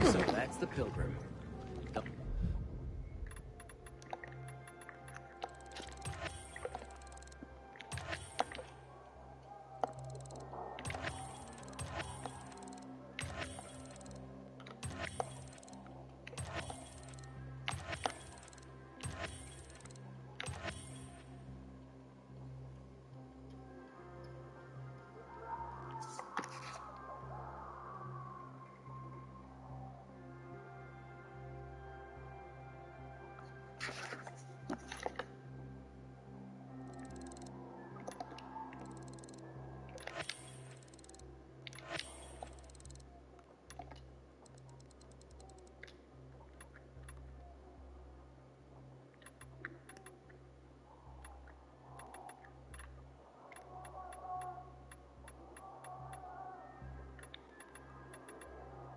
So that's the pilgrim. Oh.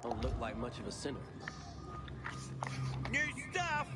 Don't look like much of a sinner. New stuff!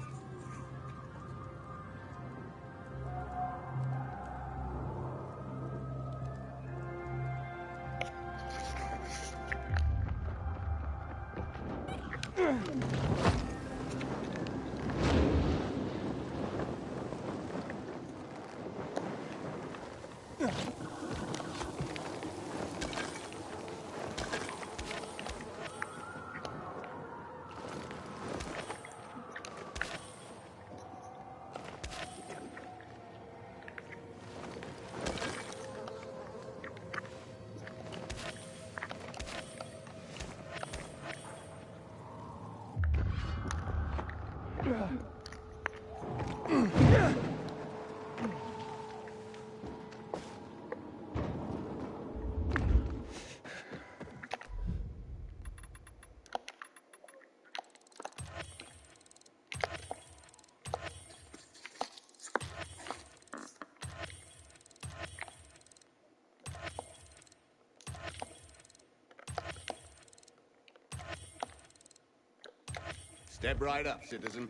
Step right up, citizen.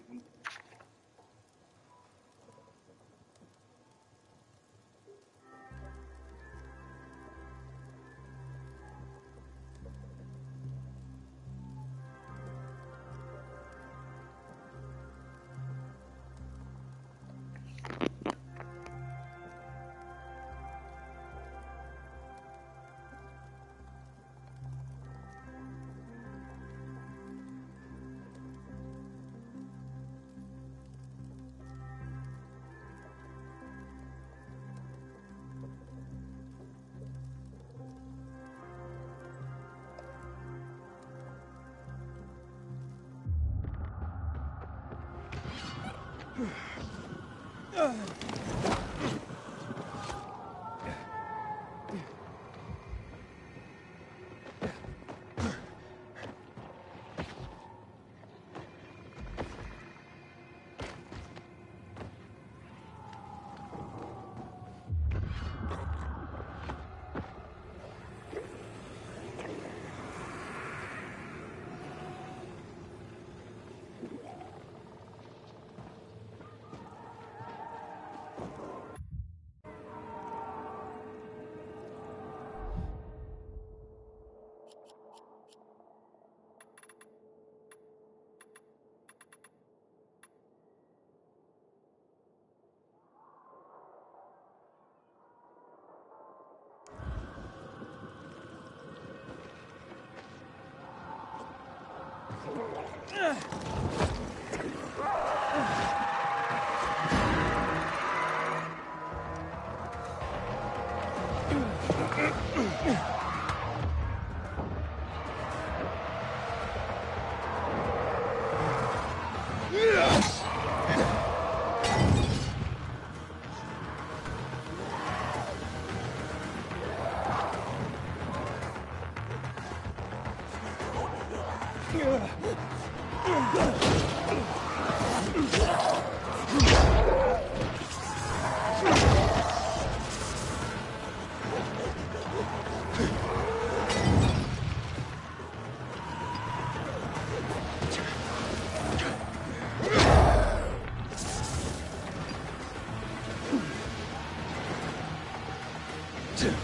Okay,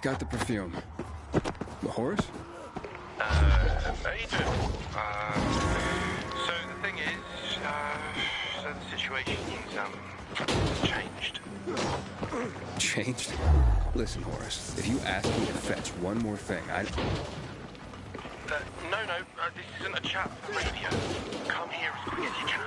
got the perfume. The horse? How you doing? So the thing is, so the situation's, changed. Changed? Listen, Horace, if you ask me to fetch one more thing, No, this isn't a chat for the radio. Come here as quick as you can.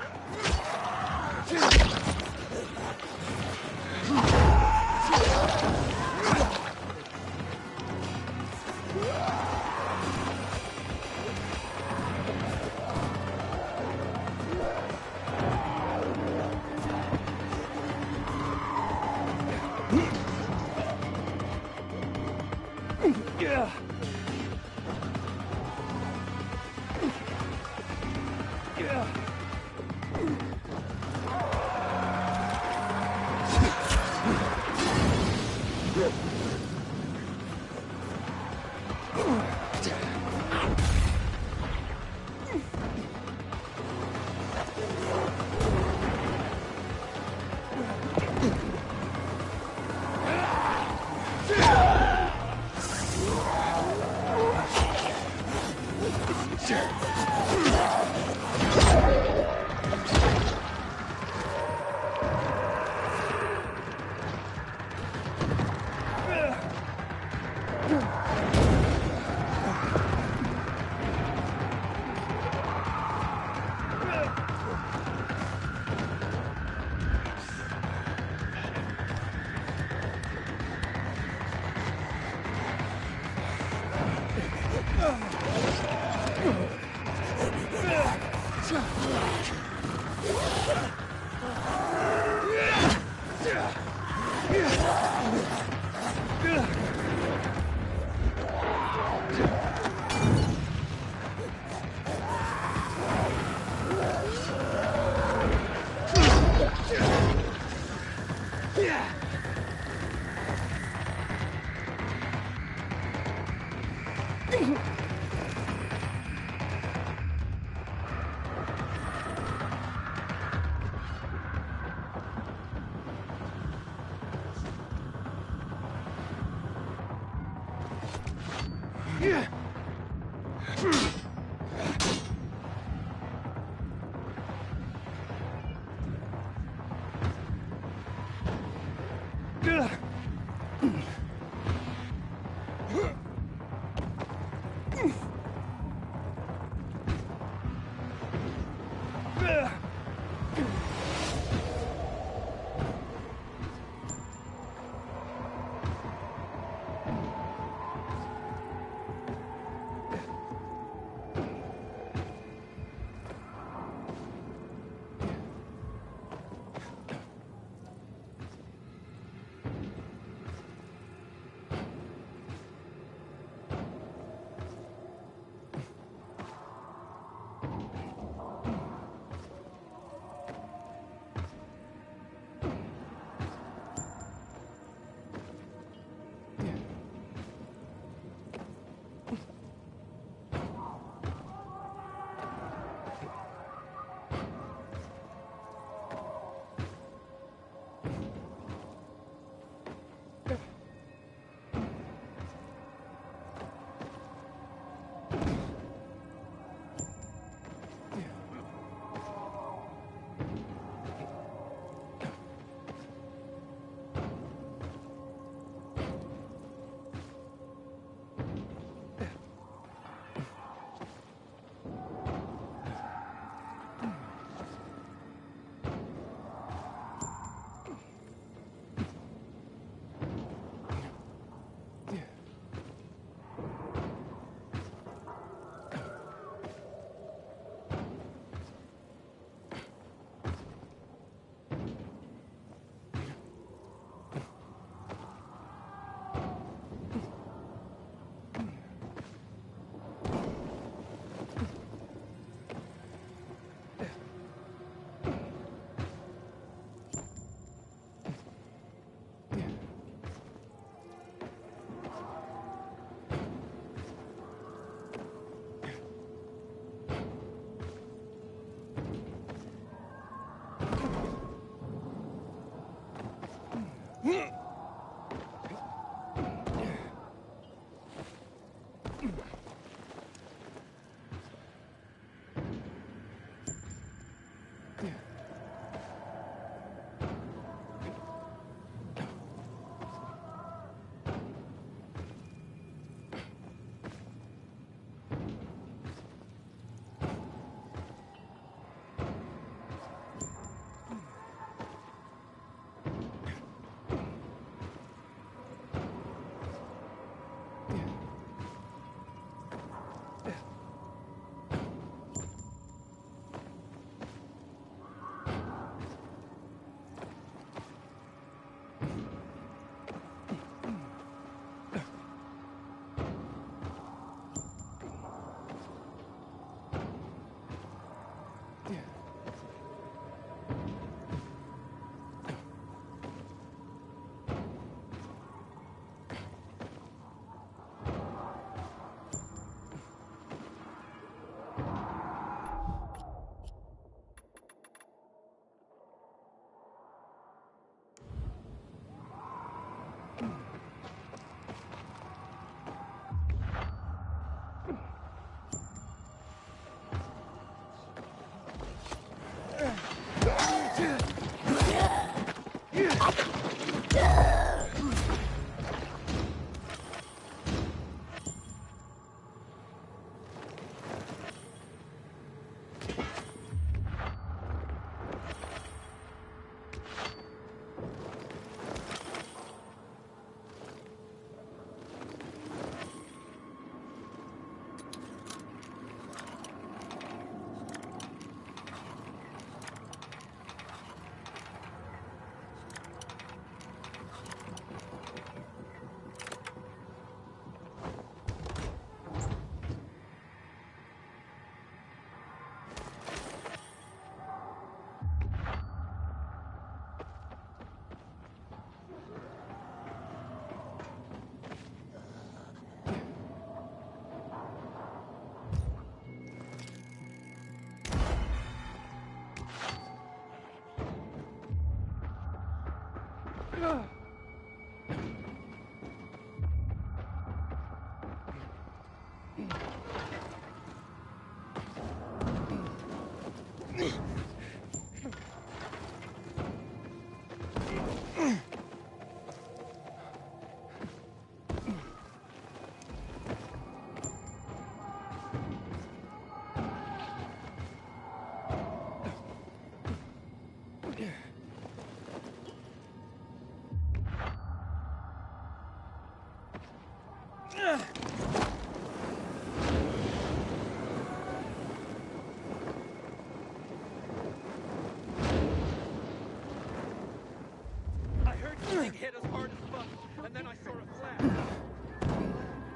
I heard something hit us hard as fuck, and then I saw a flash.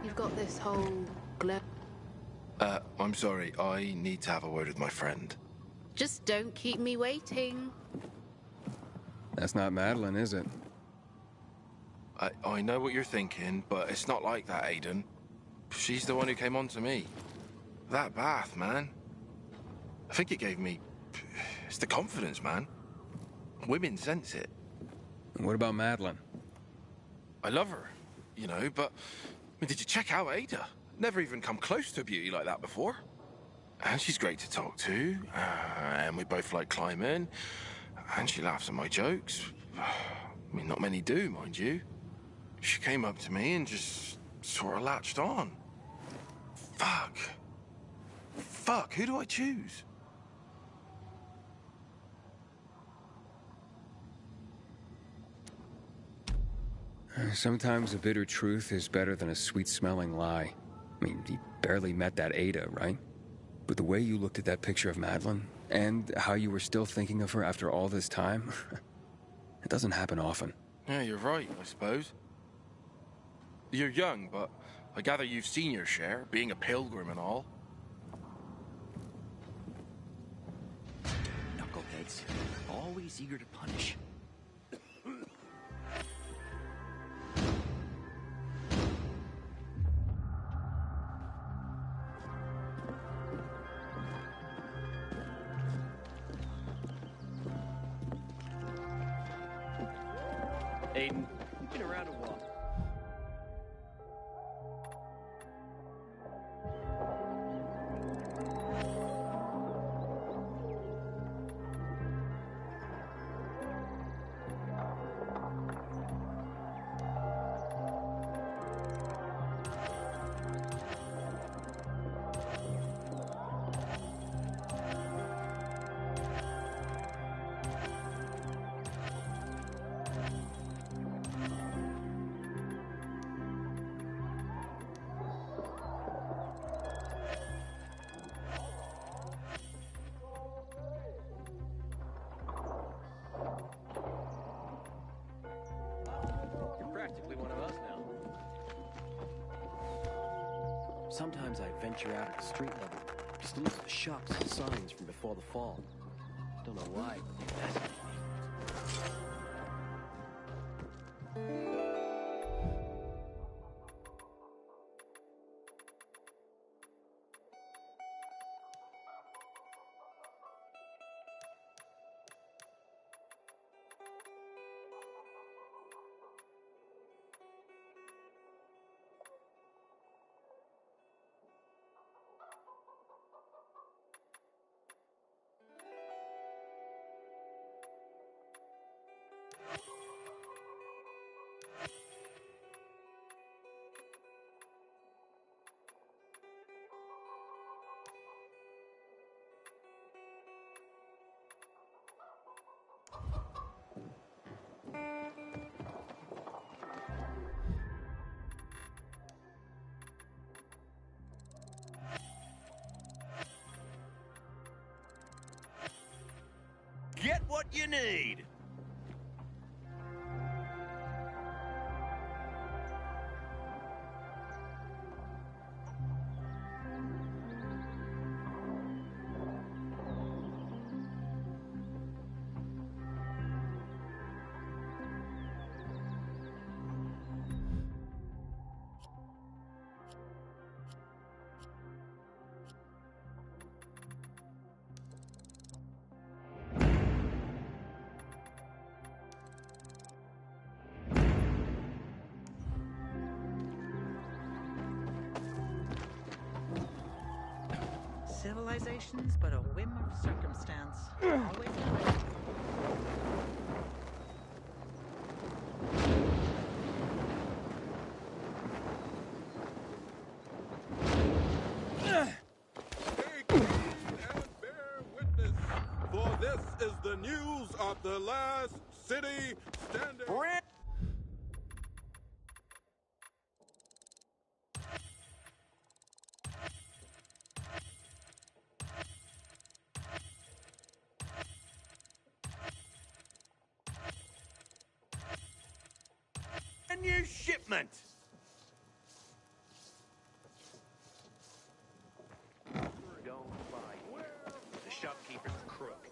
You've got this whole glow. I'm sorry. I need to have a word with my friend. Just don't keep me waiting. That's not Madeline, is it? I know what you're thinking, but it's not like that, Aiden. She's the one who came on to me. That bath, man. I think it gave me... It's the confidence, man. Women sense it. And what about Madeline? I love her, you know, but... I mean, did you check out Ada? Never even come close to a beauty like that before. And she's great to talk to. And we both like climbing. And she laughs at my jokes. I mean, not many do, mind you. She came up to me and just sort of latched on. Fuck, who do I choose? Sometimes a bitter truth is better than a sweet-smelling lie. I mean, you barely met that Ada, right? But the way you looked at that picture of Madeline, and how you were still thinking of her after all this time, it doesn't happen often. Yeah, you're right, I suppose. You're young, but I gather you've seen your share, being a pilgrim and all. Knuckleheads. Always eager to punish. Aiden, you've been around a while. Practically one of us now. Sometimes I venture out at the street level, just to look at the shops and signs from before the fall. Don't know why, but they fascinate me. Get what you need. Civilization's but a whim of circumstance. Always have it. Take heed and bear witness, for this is the news of the last city standing. A new shipment! Don't buy. The shopkeeper's a crook.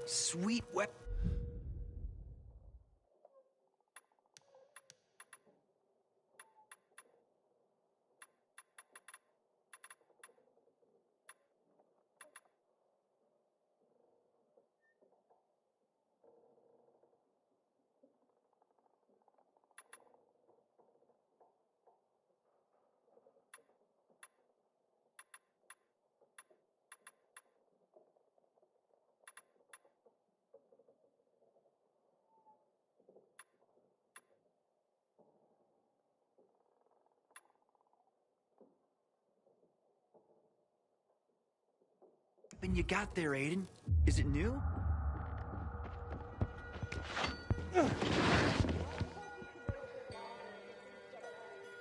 Sweet weapon. You got there, Aiden? Is it new?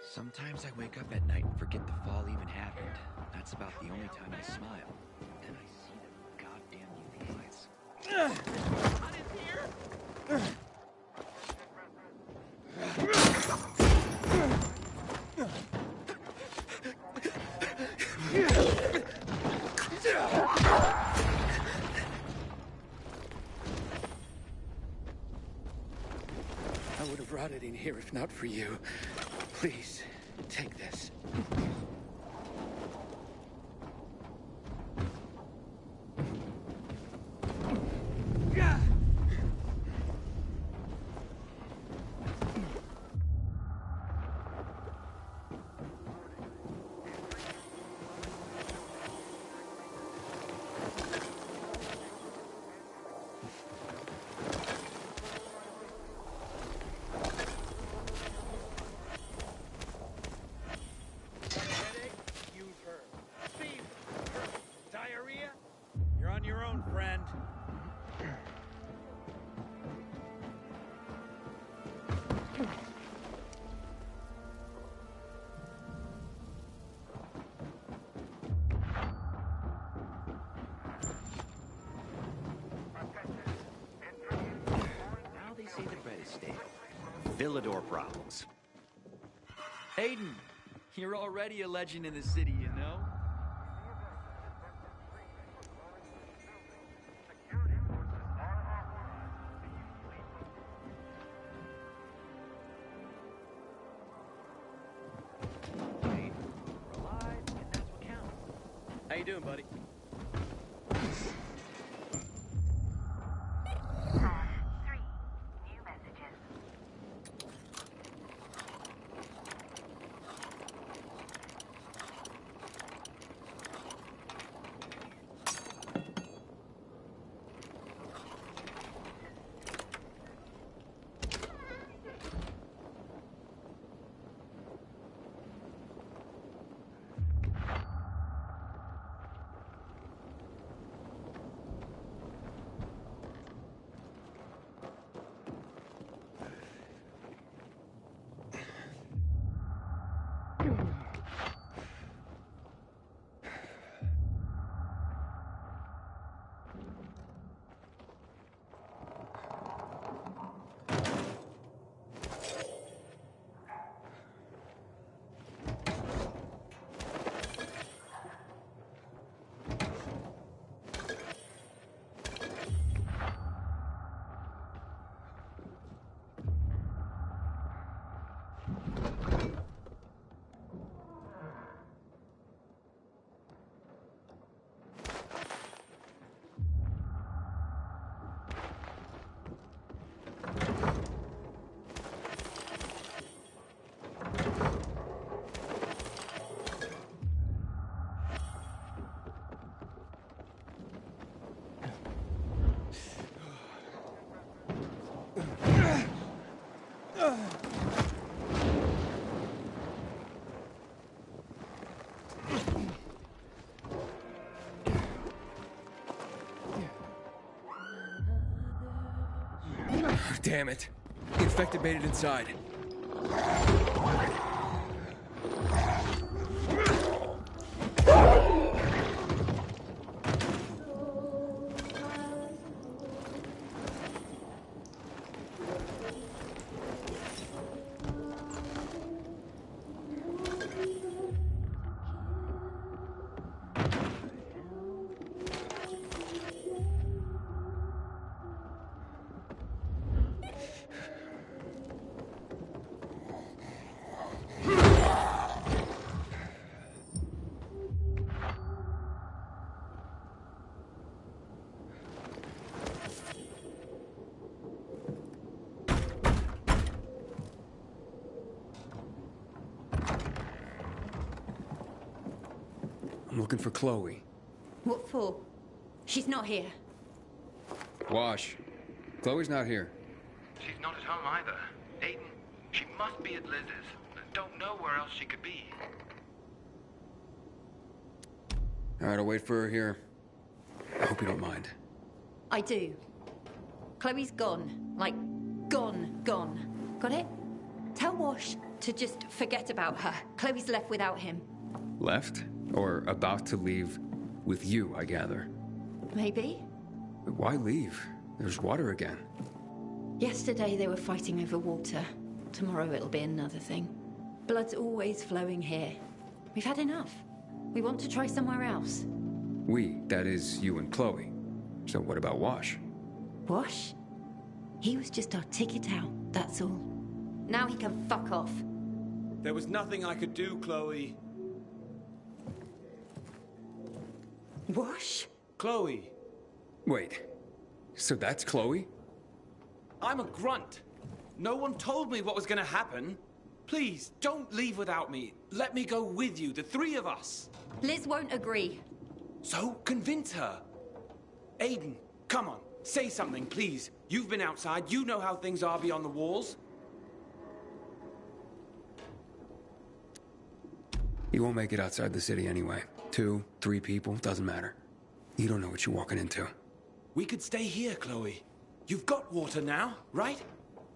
Sometimes I wake up at night and forget the fall even happened. That's about the only time I smile. Then I see the goddamn UV lights. I would have rotted in here if not for you. Please, take this. Diarrhea? You're on your own, friend. Now they say the bread is stale. Villador problems. Aiden, you're already a legend in the city, you know? How you doing, buddy? Damn it. The infected made it inside. I'm looking for Chloe. What for? She's not here. Wash. Chloe's not here. She's not at home either. Aiden, she must be at Liz's. Don't know where else she could be. Alright, I'll wait for her here. I hope you don't mind. I do. Chloe's gone. Like, gone. Got it? Tell Wash to just forget about her. Chloe's left without him. Left? Or about to leave with you, I gather. Maybe? Why leave? There's water again. Yesterday they were fighting over water. Tomorrow it'll be another thing. Blood's always flowing here. We've had enough. We want to try somewhere else. We, that is you and Chloe. So what about Wash? Wash? He was just our ticket out, that's all. Now he can fuck off. There was nothing I could do, Chloe. Wash? Chloe. Wait, so that's Chloe? I'm a grunt. No one told me what was gonna happen. Please, don't leave without me. Let me go with you, the three of us. Liz won't agree. So convince her. Aiden, come on, say something, please. You've been outside, you know how things are beyond the walls. You won't make it outside the city anyway. 2, 3 people, doesn't matter. You don't know what you're walking into. We could stay here, Chloe. You've got water now, right?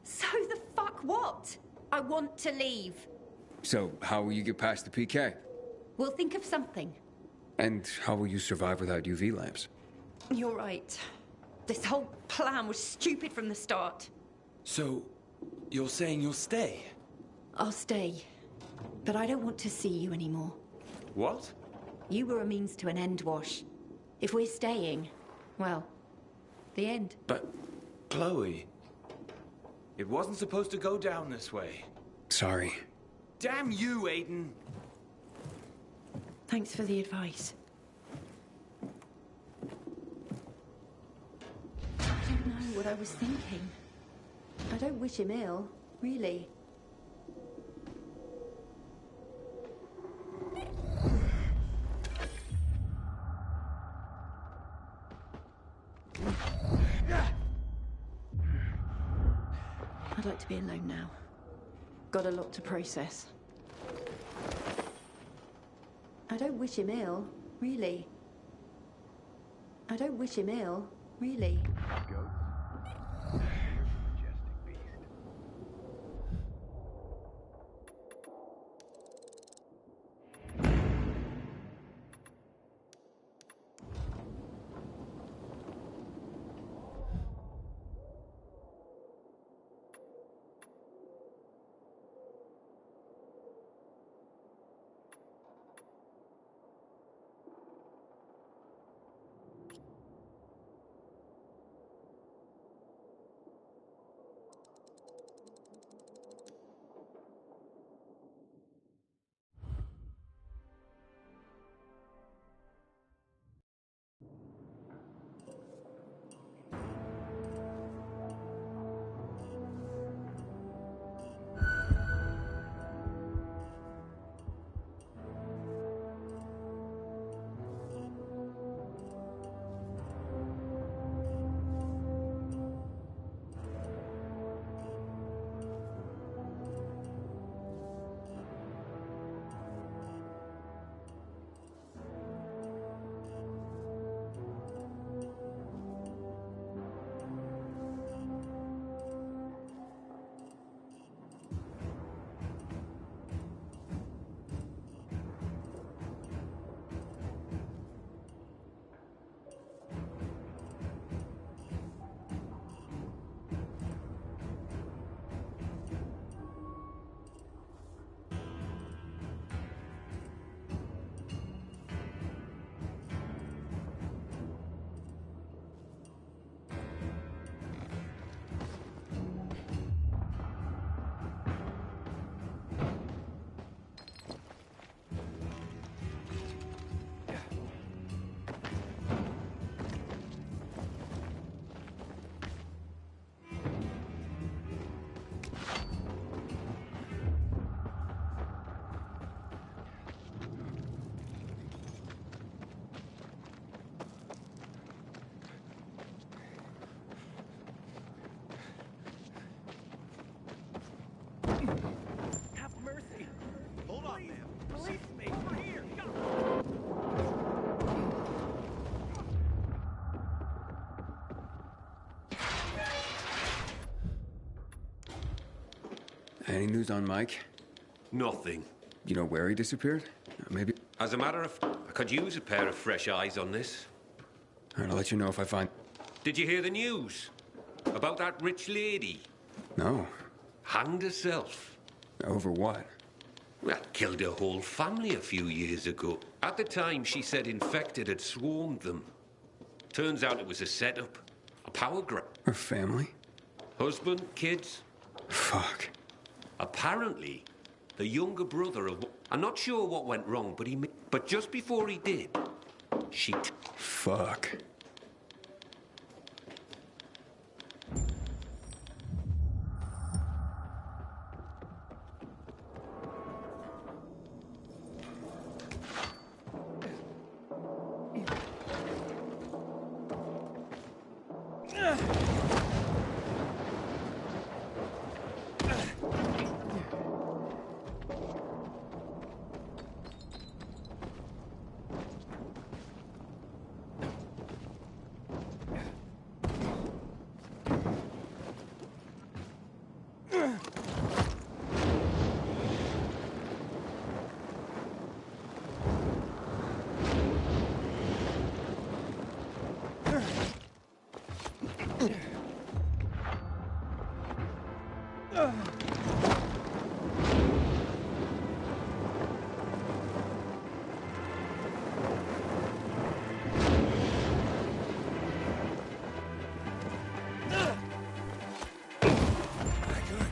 So the fuck what? I want to leave. So, how will you get past the PK? We'll think of something. And how will you survive without UV lamps? You're right. This whole plan was stupid from the start. So, you're saying you'll stay? I'll stay. But I don't want to see you anymore. What? You were a means to an end, Wash. If we're staying, well, the end. But, Chloe, it wasn't supposed to go down this way. Sorry. Damn you, Aiden! Thanks for the advice. I don't know what I was thinking. I don't wish him ill, really. I'd like to be alone now. Got a lot to process. I don't wish him ill, really. I don't wish him ill, really. Have mercy. Hold on, man. Release me. Over here. Any news on Mike? Nothing. You know where he disappeared? Maybe. As a matter of... I could use a pair of fresh eyes on this. All right, I'll let you know if I find... Did you hear the news? About that rich lady? No. Hanged herself. Over what? Well, killed her whole family a few years ago. At the time, she said infected had swarmed them. Turns out it was a setup. A power grab. Her family? Husband, kids. Fuck. Apparently, the younger brother of... I'm not sure what went wrong, but But just before he did, she... Fuck.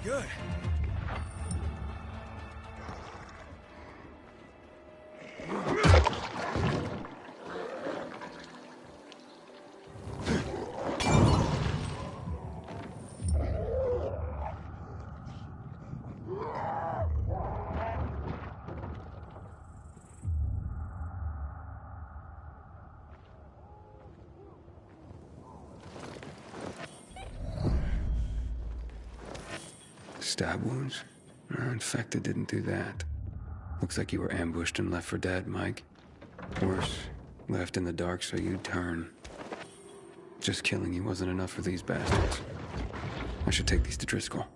Good. Stab wounds? Infected didn't do that. Looks like you were ambushed and left for dead, Mike. Worse, left in the dark so you'd turn. Just killing you wasn't enough for these bastards. I should take these to Driscoll.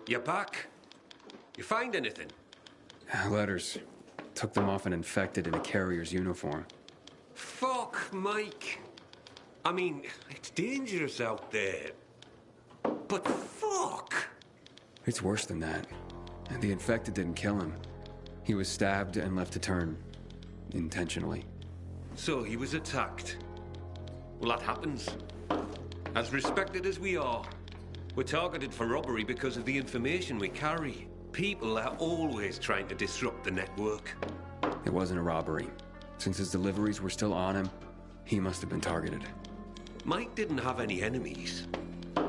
You back? You find anything? Letters. Took them off an infected in a carrier's uniform. Fuck, Mike. I mean, it's dangerous out there. But fuck! It's worse than that. The infected didn't kill him. He was stabbed and left to turn. Intentionally. So he was attacked. Well, that happens. As respected as we are, we're targeted for robbery because of the information we carry. People are always trying to disrupt the network. It wasn't a robbery. Since his deliveries were still on him, he must have been targeted. Mike didn't have any enemies.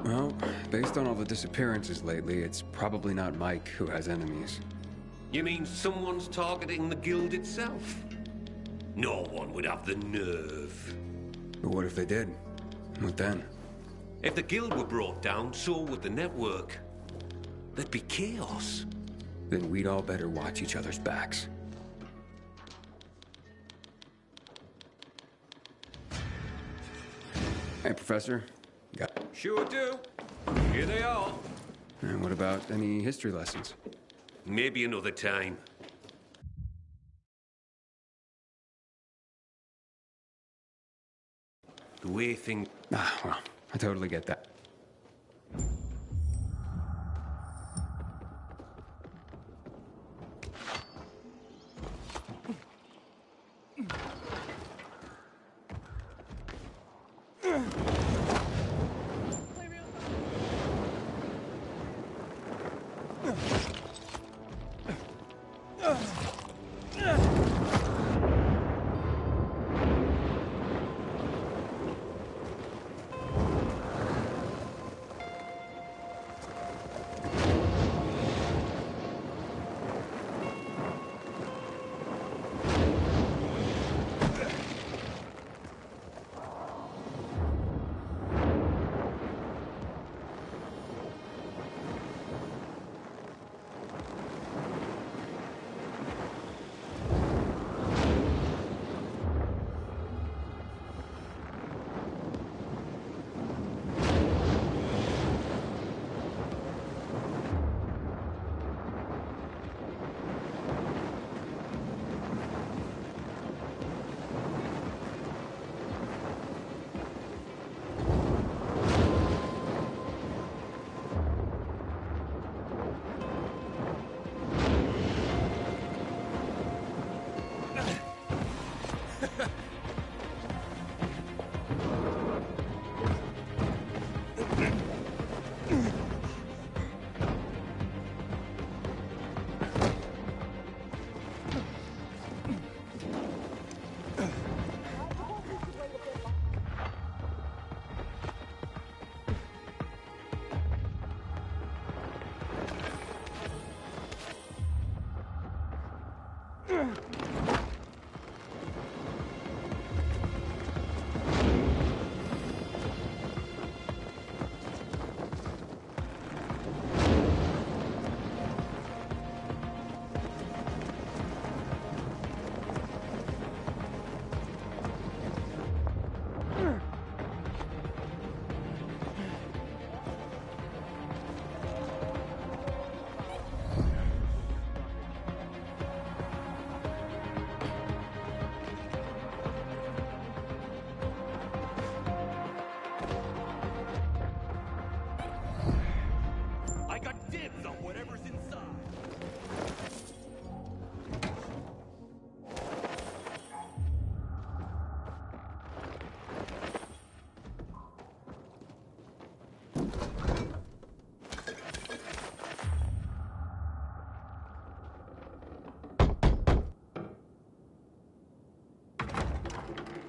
Well, based on all the disappearances lately, it's probably not Mike who has enemies. You mean someone's targeting the guild itself? No one would have the nerve. But what if they did? What then? If the guild were brought down, so would the network. There'd be chaos. Then we'd all better watch each other's backs. Hey, Professor. Sure do. Here they are. And what about any history lessons? Maybe another time. The way things... Ah, well, I totally get that.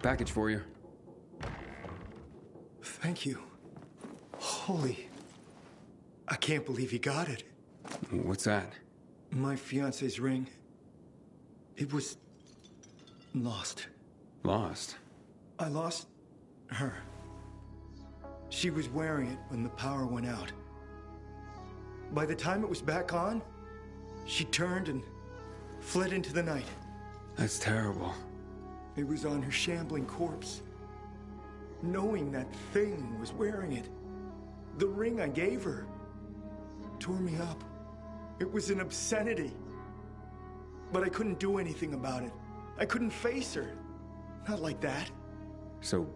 Package for you. Thank you. Holy... I can't believe he got it. What's that? My fiance's ring. It was... lost. Lost? I lost... her. She was wearing it when the power went out. By the time it was back on, she turned and fled into the night. That's terrible. It was on her shambling corpse. Knowing that thing was wearing it, the ring I gave her, tore me up. It was an obscenity. But I couldn't do anything about it. I couldn't face her. Not like that. So,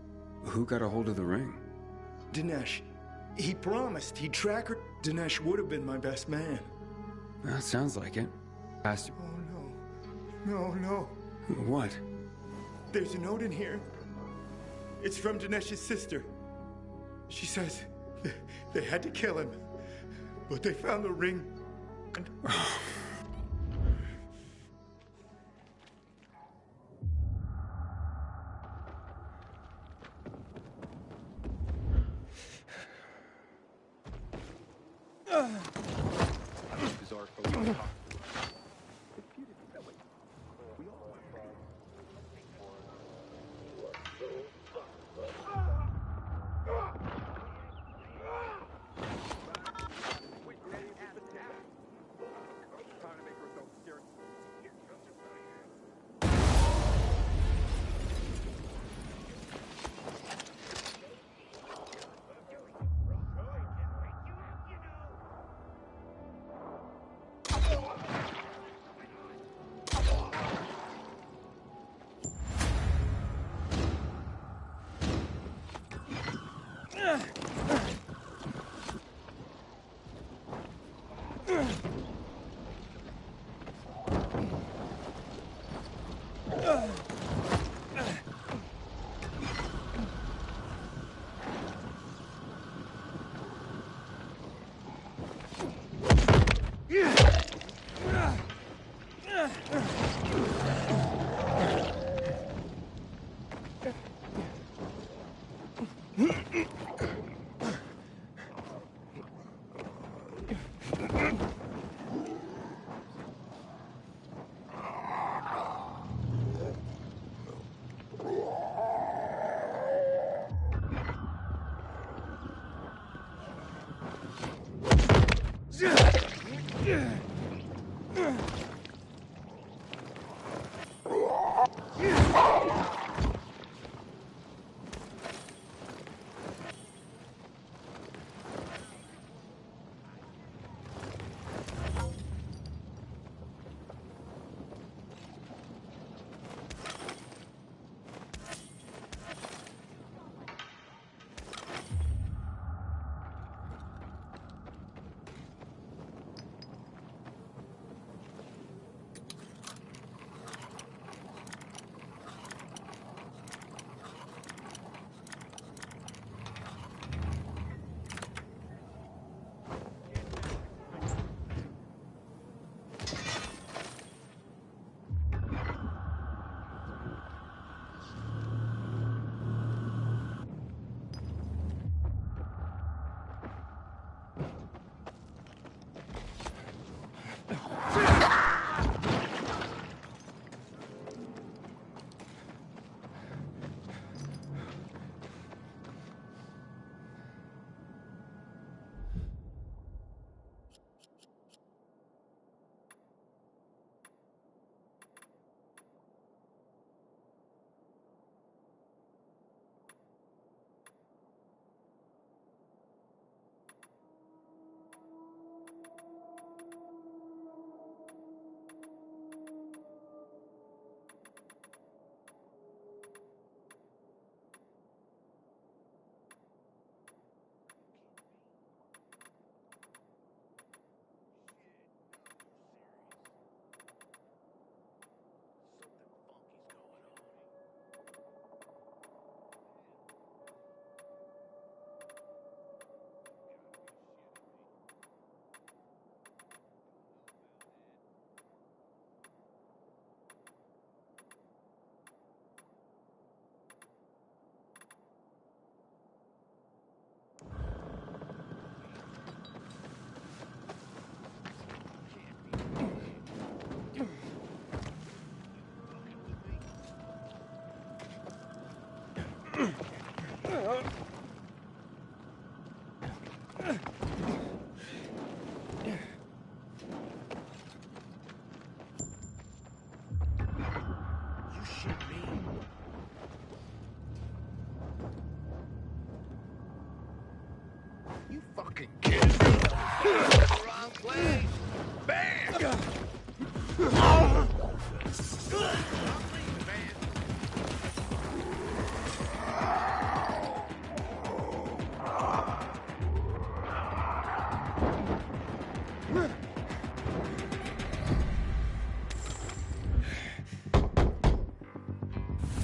who got a hold of the ring? Dinesh. He promised he'd track her. Dinesh would have been my best man. That sounds like it. Asked... Oh, no. No. What? There's a note in here. It's from Dinesh's sister. She says they had to kill him, but they found the ring.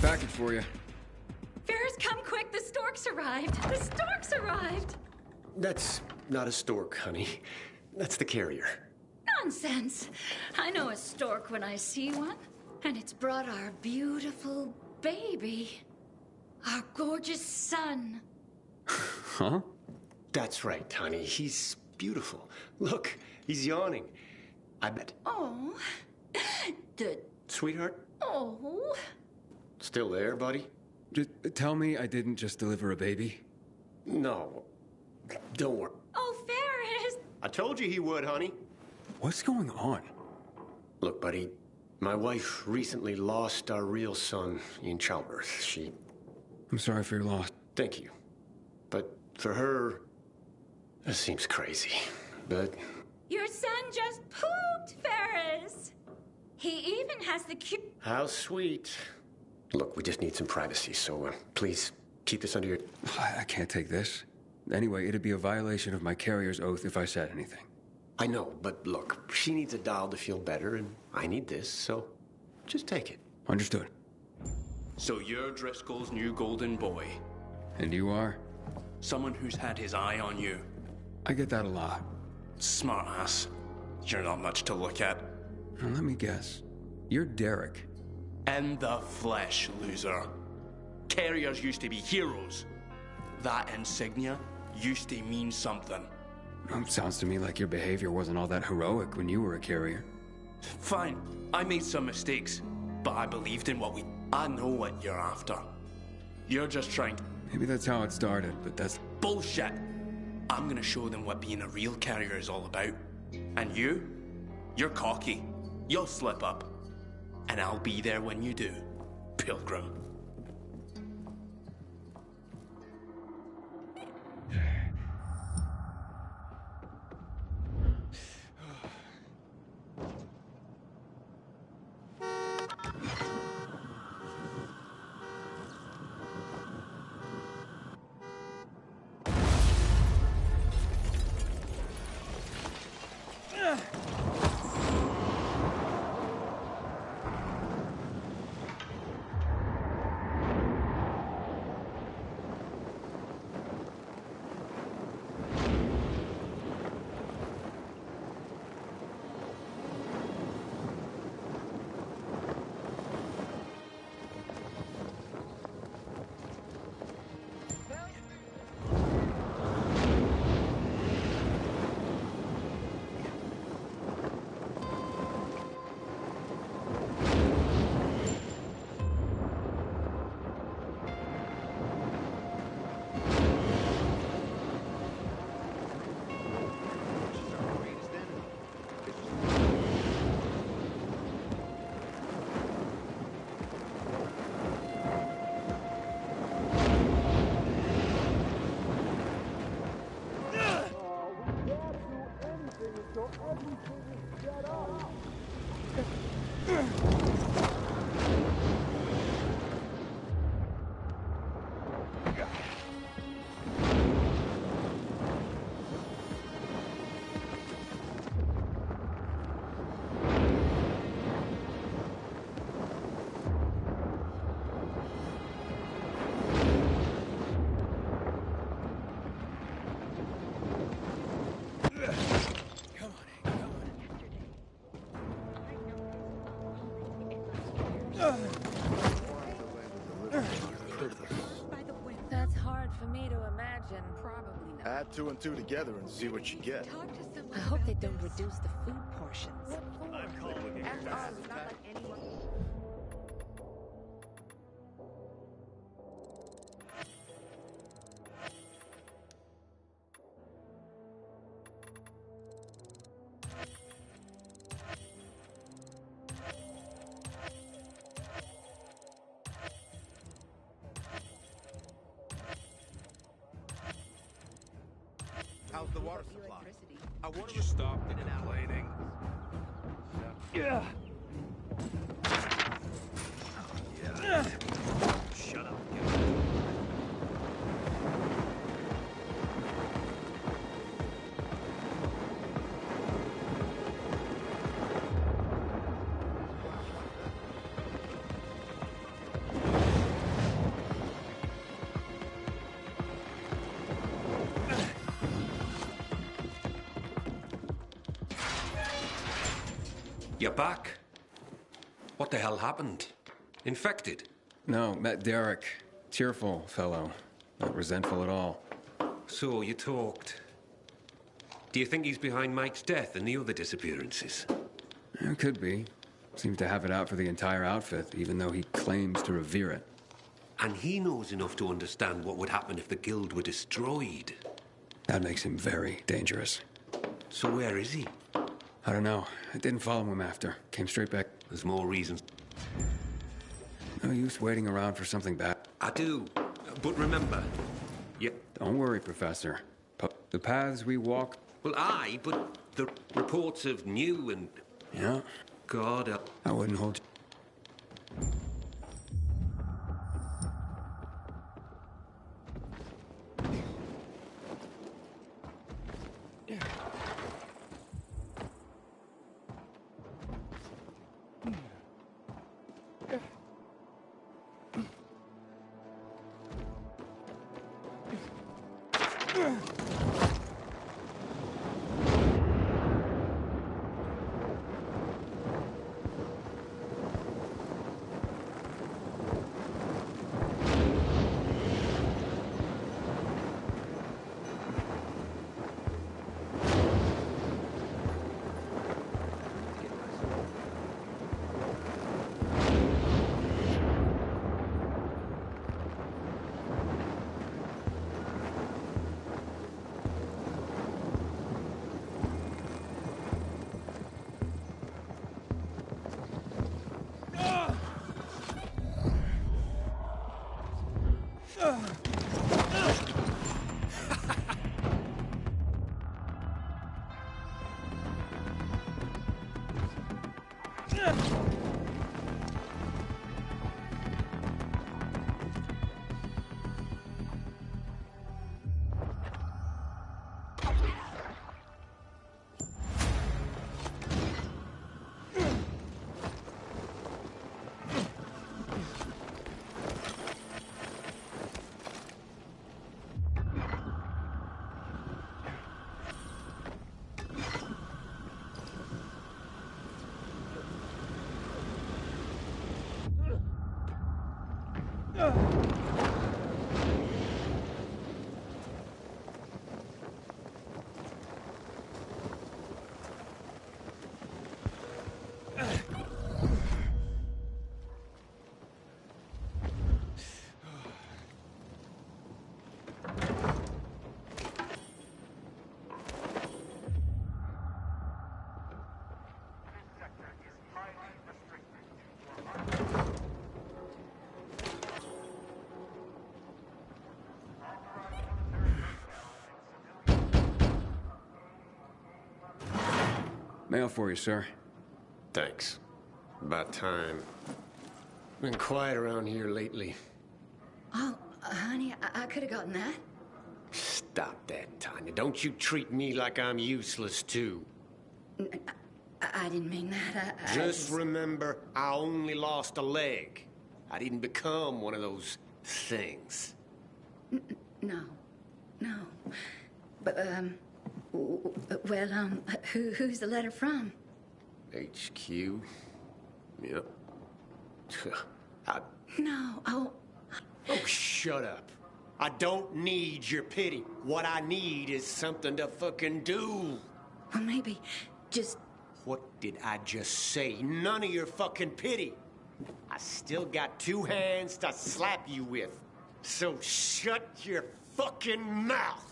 Package for you. Ferris, come quick! The storks arrived! The storks arrived! That's not a stork, honey. That's the carrier. Nonsense! I know a stork when I see one. And it's brought our beautiful baby. Our gorgeous son. Huh? That's right, honey. He's beautiful. Look, he's yawning. I bet. Oh. The... Sweetheart? Oh. Still there, buddy? Just tell me I didn't just deliver a baby. No. Don't worry. Oh, Ferris! I told you he would, honey. What's going on? Look, buddy, my wife recently lost our real son in childbirth. I'm sorry for your loss. Thank you. But for her, it seems crazy. But... Your son just pooped, He even has the cute... How sweet. Look, we just need some privacy, so please keep this under your... I can't take this. Anyway, it'd be a violation of my carrier's oath if I said anything. I know, but look, she needs a doll to feel better, and I need this, so just take it. Understood. So you're Driscoll's new golden boy. And you are? Someone who's had his eye on you. I get that a lot. Smart ass. You're not much to look at. Now, let me guess. You're Derek. In the flesh, loser. Carriers used to be heroes. That insignia used to mean something. Sounds to me like your behavior wasn't all that heroic when you were a carrier. Fine, I made some mistakes, but I believed in what we... I know what you're after. You're just trying to... Maybe that's how it started, but that's... Bullshit! I'm gonna show them what being a real carrier is all about. And you're cocky. You'll slip up. And I'll be there when you do, Pilgrim. That's hard for me to imagine. Probably not. Add 2 and 2 together and see what you get. I hope they don't reduce the food portions. How's the water supply? I want to stop the complaining. Yeah. Shut up. You're back. What the hell happened? Infected? No, met Derek. Cheerful fellow. Not resentful at all. So, you talked. Do you think he's behind Mike's death and the other disappearances? It could be. Seems to have it out for the entire outfit, even though he claims to revere it. And he knows enough to understand what would happen if the guild were destroyed. That makes him very dangerous. So where is he? I don't know. I didn't follow him after. Came straight back. There's more reasons. No use waiting around for something bad. I do. But remember, Don't worry, Professor. The paths we walk... Well, aye, but the reports of new and... Yeah, God, I wouldn't hold you. Mail for you, sir. Thanks. About time. Been quiet around here lately. Oh, honey, I could have gotten that. Stop that, Tanya. Don't you treat me like I'm useless, too. I didn't mean that. Just remember, I only lost a leg. I didn't become one of those things. No. But, well, who's the letter from? HQ? Yep. No, Oh, shut up. I don't need your pity. What I need is something to fucking do. Well, maybe just... What did I just say? None of your fucking pity. I still got 2 hands to slap you with. So shut your fucking mouth.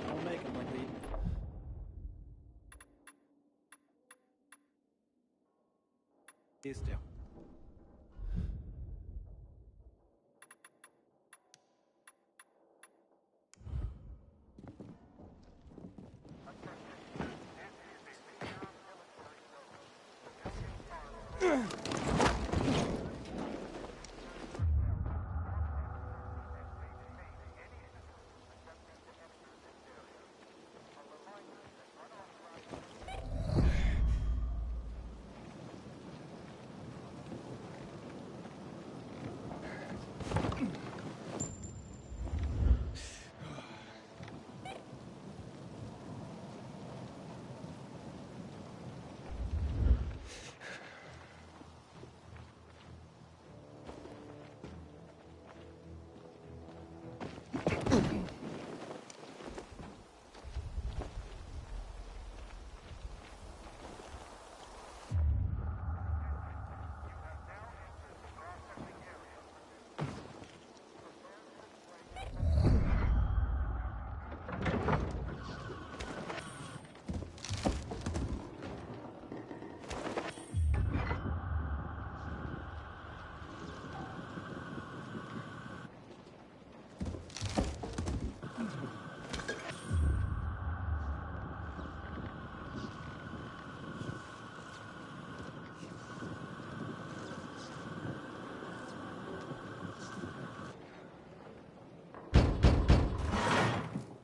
Don't make him like me. These two.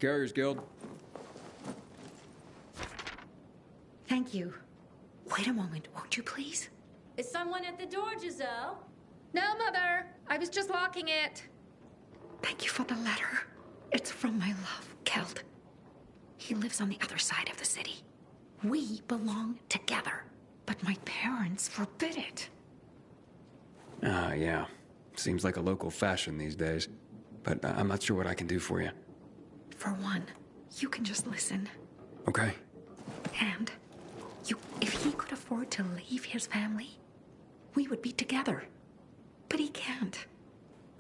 Carriers Guild. Thank you. Wait a moment, won't you please? Is someone at the door, Giselle? No, Mother. I was just locking it. Thank you for the letter. It's from my love, Keld. He lives on the other side of the city. We belong together, but my parents forbid it. Ah, yeah. Seems like a local fashion these days. But I'm not sure what I can do for you. For one, you can just listen. Okay. And if he could afford to leave his family, we would be together. But he can't.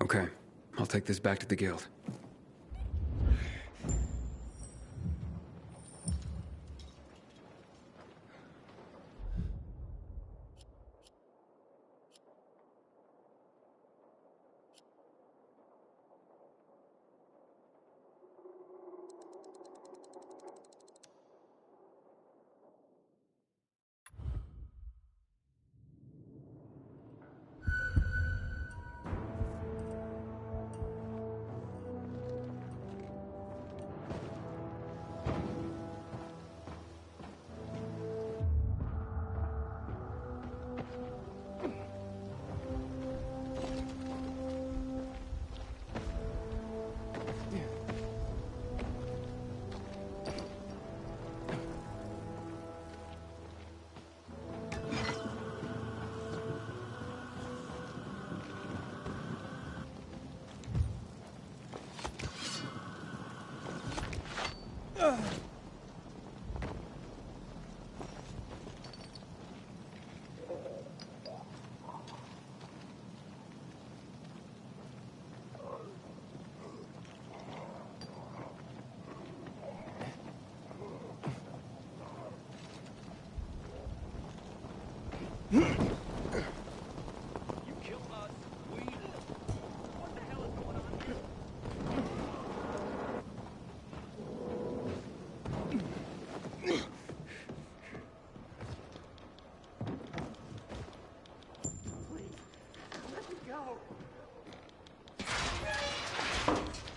Okay. I'll take this back to the guild.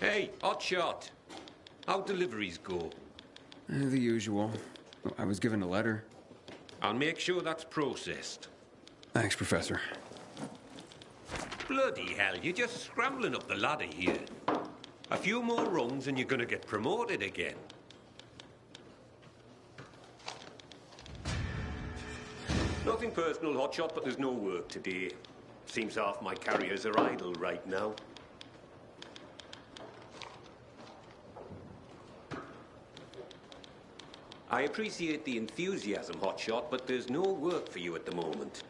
Hey, Hotshot. How'd deliveries go? The usual. I was given a letter. I'll make sure that's processed. Thanks, Professor. Bloody hell, you're just scrambling up the ladder here. A few more rungs and you're gonna get promoted again. Nothing personal, Hotshot, but there's no work today. Seems half my carriers are idle right now. I appreciate the enthusiasm, Hotshot, but there's no work for you at the moment.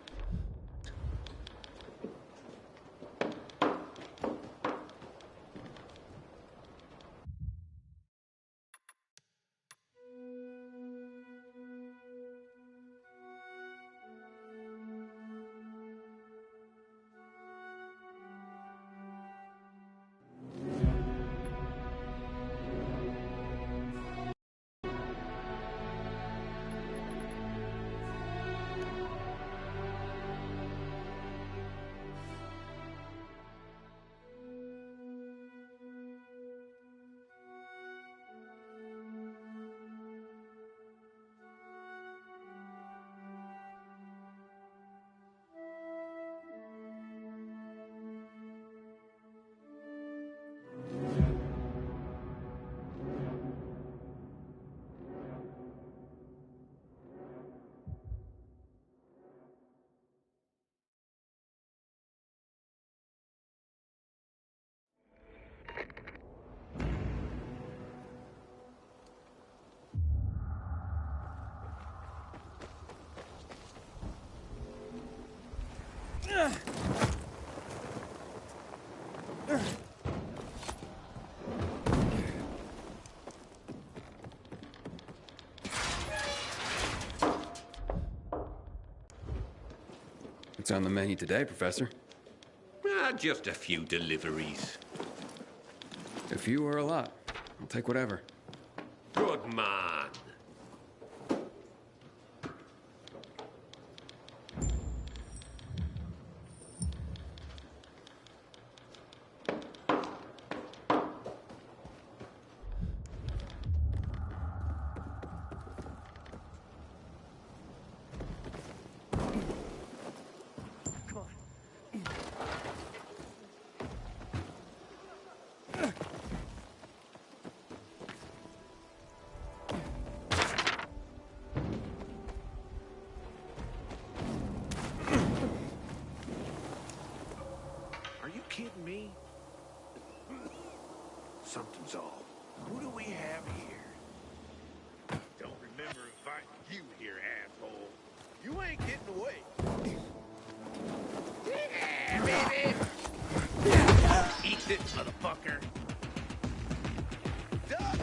What's on the menu today, Professor? Just a few deliveries. A few or a lot? I'll take whatever. Good man. kidding me? Something's off. Who do we have here? Don't remember inviting you here, asshole. You ain't getting away. Yeah, baby! Eat this, motherfucker. Duck!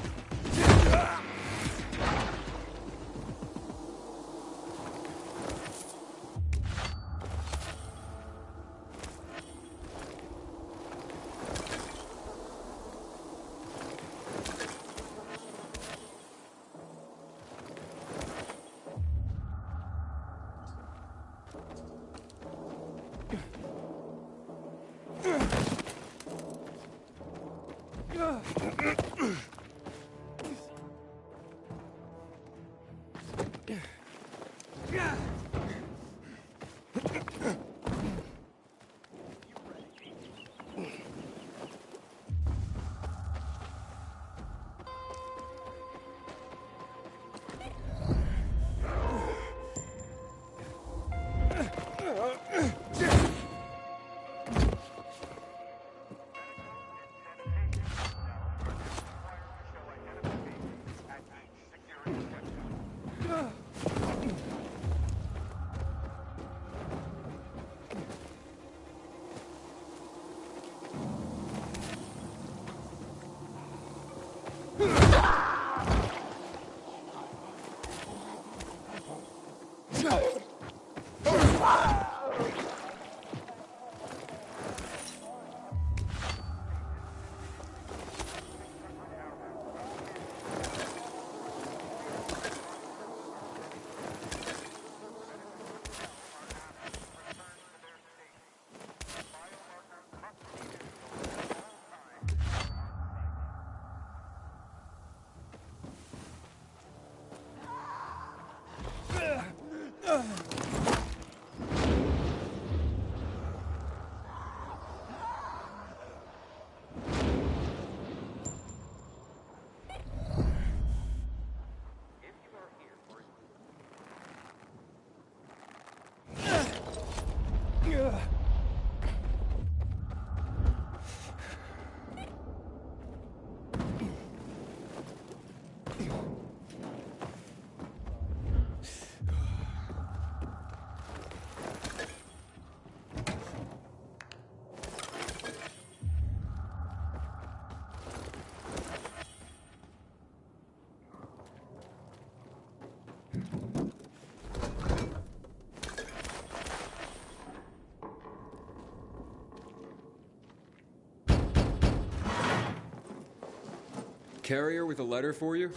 Carrier with a letter for you?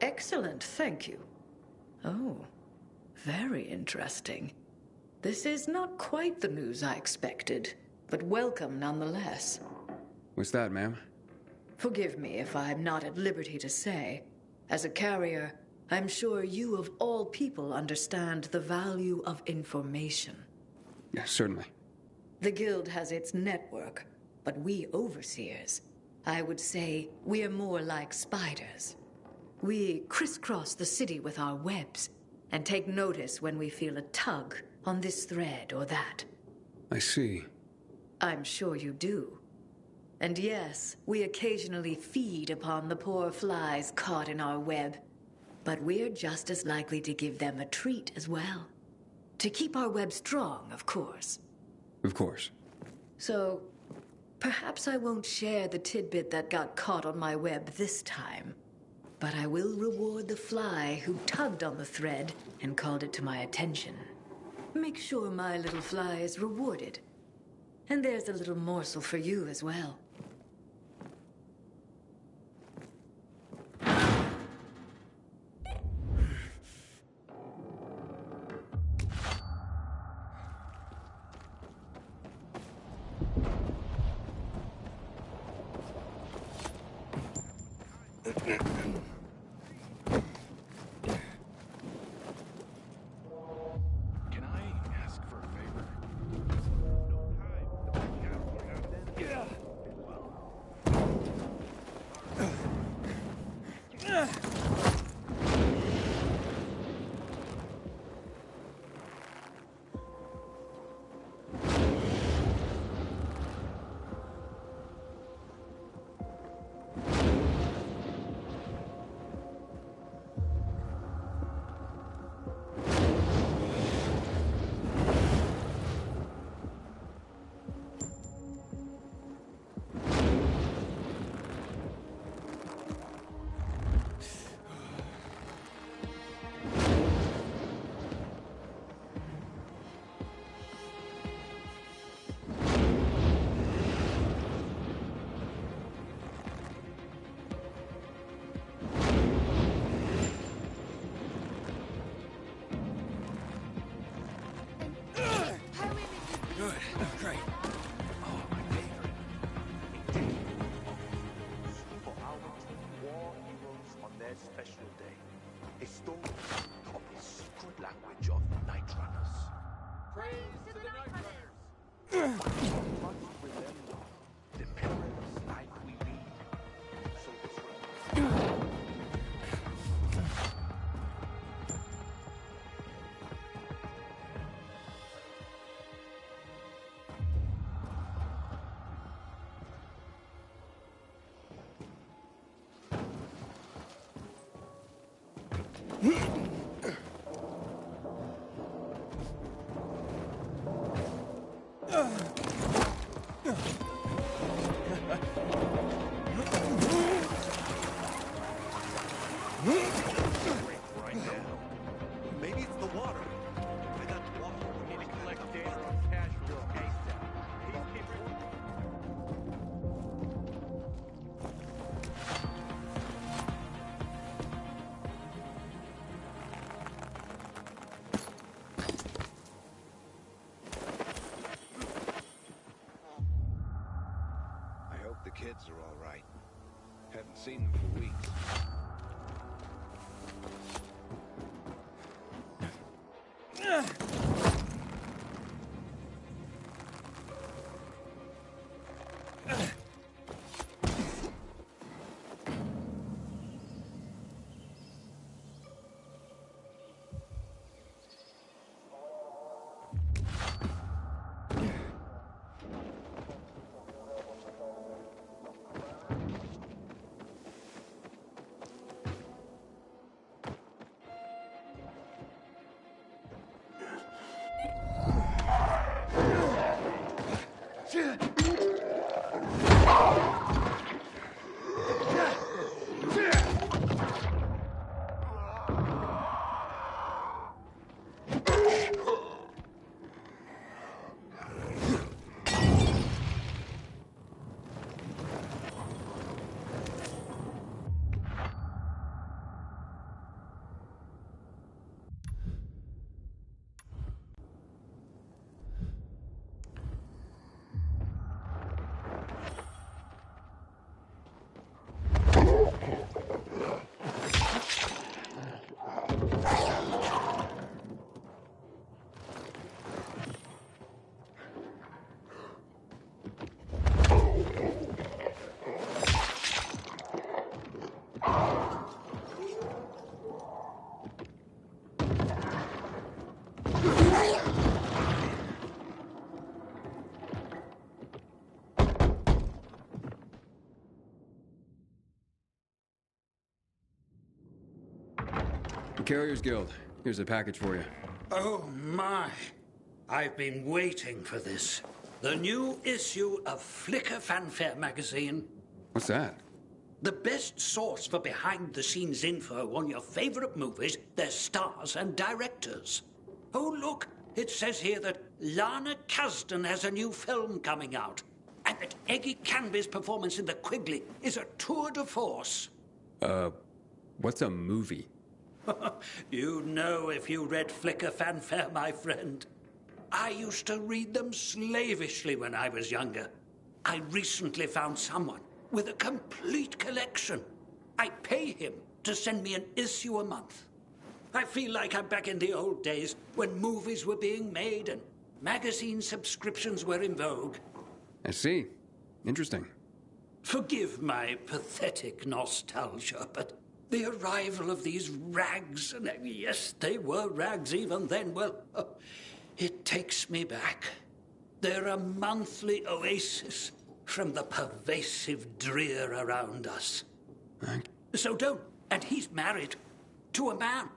Excellent, thank you. Oh, very interesting. This is not quite the news I expected, but welcome nonetheless. What's that, ma'am? Forgive me if I'm not at liberty to say. As a carrier, I'm sure you of all people understand the value of information. Yeah, certainly. The Guild has its network, but we overseers, I would say we're more like spiders. We crisscross the city with our webs and take notice when we feel a tug on this thread or that. I see. I'm sure you do. And yes, we occasionally feed upon the poor flies caught in our web, but we're just as likely to give them a treat as well. To keep our web strong, of course. Of course. So, perhaps I won't share the tidbit that got caught on my web this time, but I will reward the fly who tugged on the thread and called it to my attention. Make sure my little fly is rewarded. And there's a little morsel for you as well. Can I ask for a favor? the kids are all right. Haven't seen them for weeks. Carriers Guild. Here's a package for you. Oh, my. I've been waiting for this. The new issue of Flicker Fanfare magazine. What's that? The best source for behind-the-scenes info on your favorite movies, their stars and directors. Oh, look. It says here that Lana Kasdan has a new film coming out. And that Eggy Canby's performance in The Quigley is a tour de force. What's a movie? You'd know if you read Flicker Fanfare, my friend. I used to read them slavishly when I was younger. I recently found someone with a complete collection. I pay him to send me an issue a month. I feel like I'm back in the old days when movies were being made and magazine subscriptions were in vogue. I see. Interesting. Forgive my pathetic nostalgia, but the arrival of these rags, and yes, they were rags even then, well, it takes me back. They're a monthly oasis from the pervasive drear around us. So don't. And he's married to a man.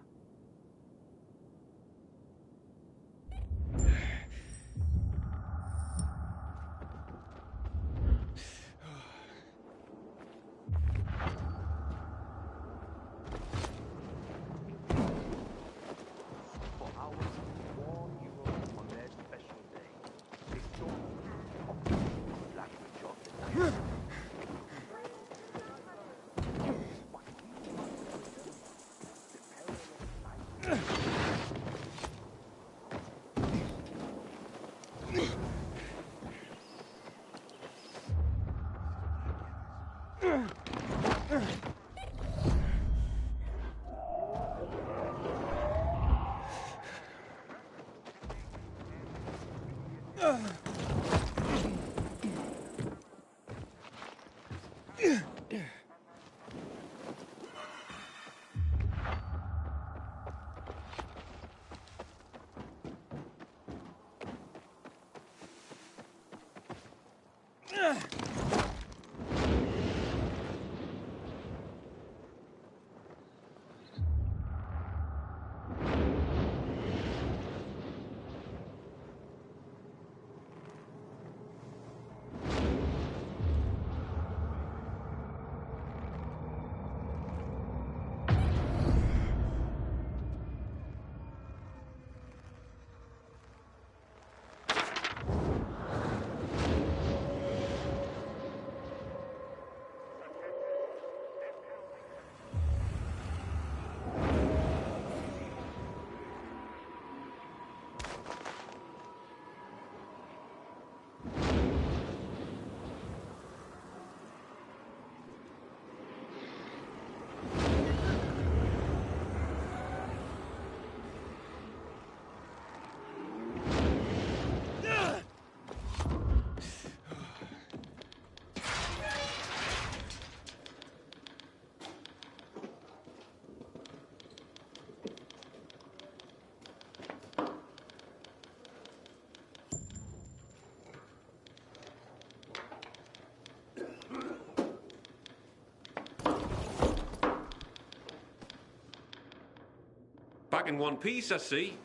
Back in one piece, I see.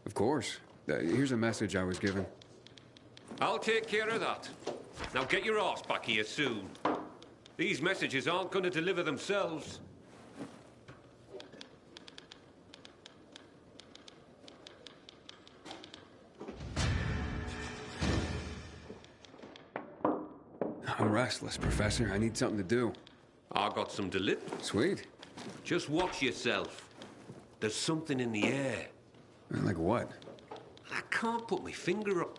Of course. Here's a message I was given. I'll take care of that. Now get your ass back here soon. These messages aren't going to deliver themselves. I'm restless, Professor. I need something to do. I got some to live. Sweet. Just watch yourself. There's something in the air. Like what? I can't put my finger up.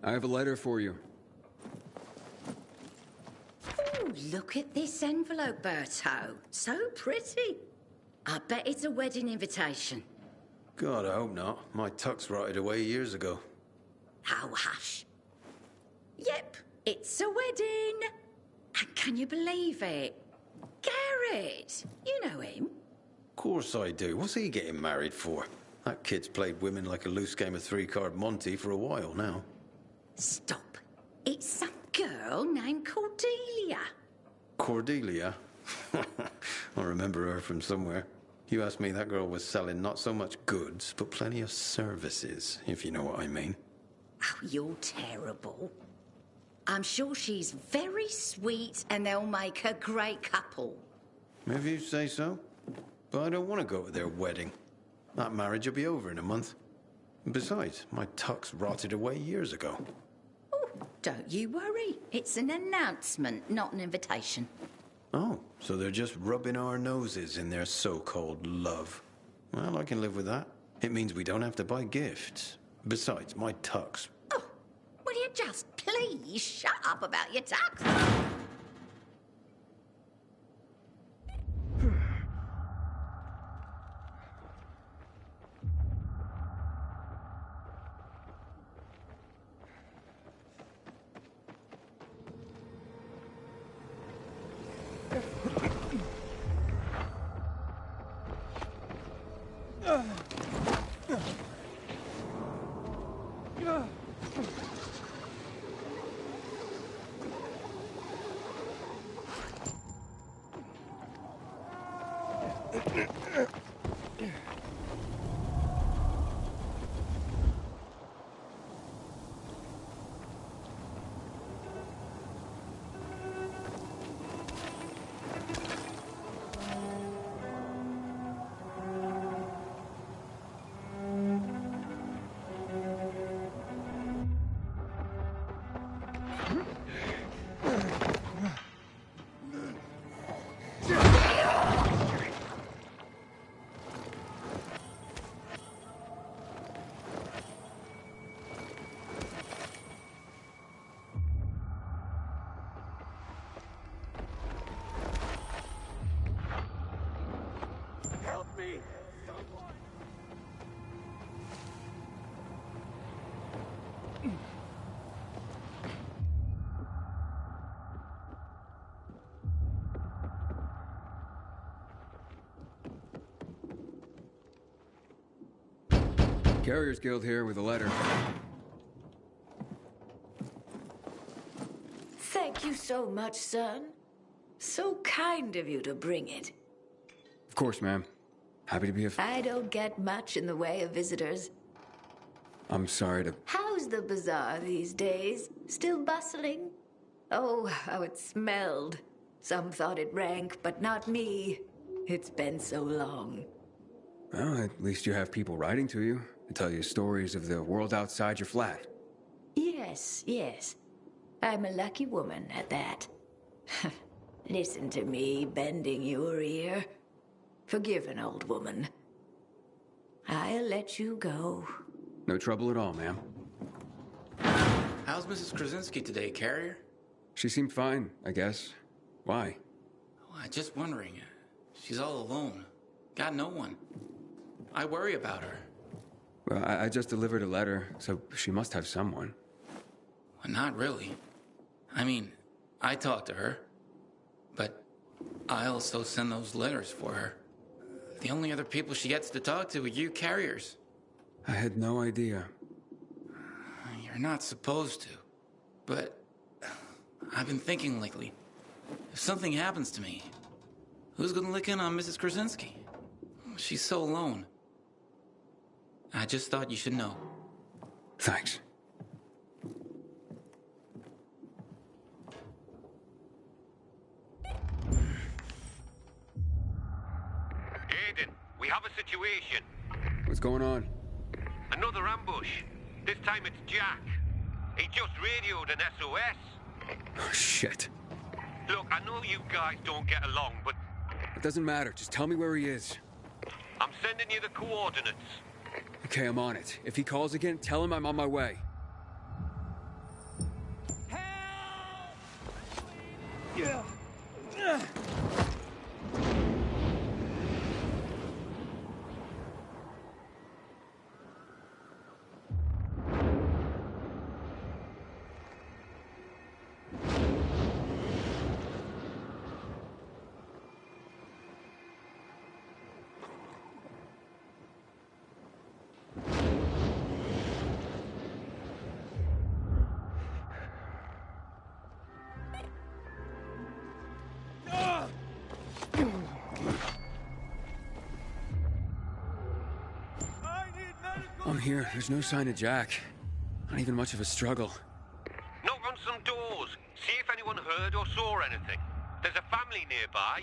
I have a letter for you. Ooh, look at this envelope, Berto. So pretty. I bet it's a wedding invitation. God, I hope not. My tux rotted away years ago. Oh, hush. Yep, it's a wedding. And can you believe it? Garrett, you know him. Of course I do. What's he getting married for? That kid's played women like a loose game of three-card Monty for a while now. Stop. It's some girl named Cordelia. Cordelia? I remember her from somewhere. You asked me, that girl was selling not so much goods, but plenty of services, if you know what I mean. Oh, you're terrible. I'm sure she's very sweet and they'll make a great couple. Maybe you say so, but I don't want to go to their wedding. That marriage will be over in a month. Besides, my tux rotted away years ago. Oh, don't you worry. It's an announcement, not an invitation. Oh, so they're just rubbing our noses in their so-called love. Well, I can live with that. It means we don't have to buy gifts. Besides, my tux. Oh, will you just please shut up about your tux? Carriers Guild here with a letter. Thank you so much, son. So kind of you to bring it. Of course, ma'am. Happy to be of... I don't get much in the way of visitors. I'm sorry to... How's the bazaar these days? Still bustling? Oh, how it smelled. Some thought it rank, but not me. It's been so long. Well, at least you have people writing to you to tell you stories of the world outside your flat. Yes, yes. I'm a lucky woman at that. Listen to me bending your ear. Forgive an old woman. I'll let you go. No trouble at all, ma'am. How's Mrs. Krasinski today, Carrier? She seemed fine, I guess. Why? Oh, I'm just wondering. She's all alone. Got no one. I worry about her. Well, I just delivered a letter, so she must have someone. Well, not really. I mean, I talk to her, but I also send those letters for her. The only other people she gets to talk to are you carriers. I had no idea. You're not supposed to, but I've been thinking lately, if something happens to me, who's gonna look in on Mrs. Krasinski? She's so alone. I just thought you should know. Thanks. Aiden, we have a situation. What's going on? Another ambush. This time it's Jack. He just radioed an SOS. Oh, shit. Look, I know you guys don't get along, but It doesn't matter. Just tell me where he is. I'm sending you the coordinates. Okay, I'm on it. If he calls again, tell him I'm on my way. Yeah. I'm here. There's no sign of Jack. Not even much of a struggle. Knock on some doors. See if anyone heard or saw anything. There's a family nearby.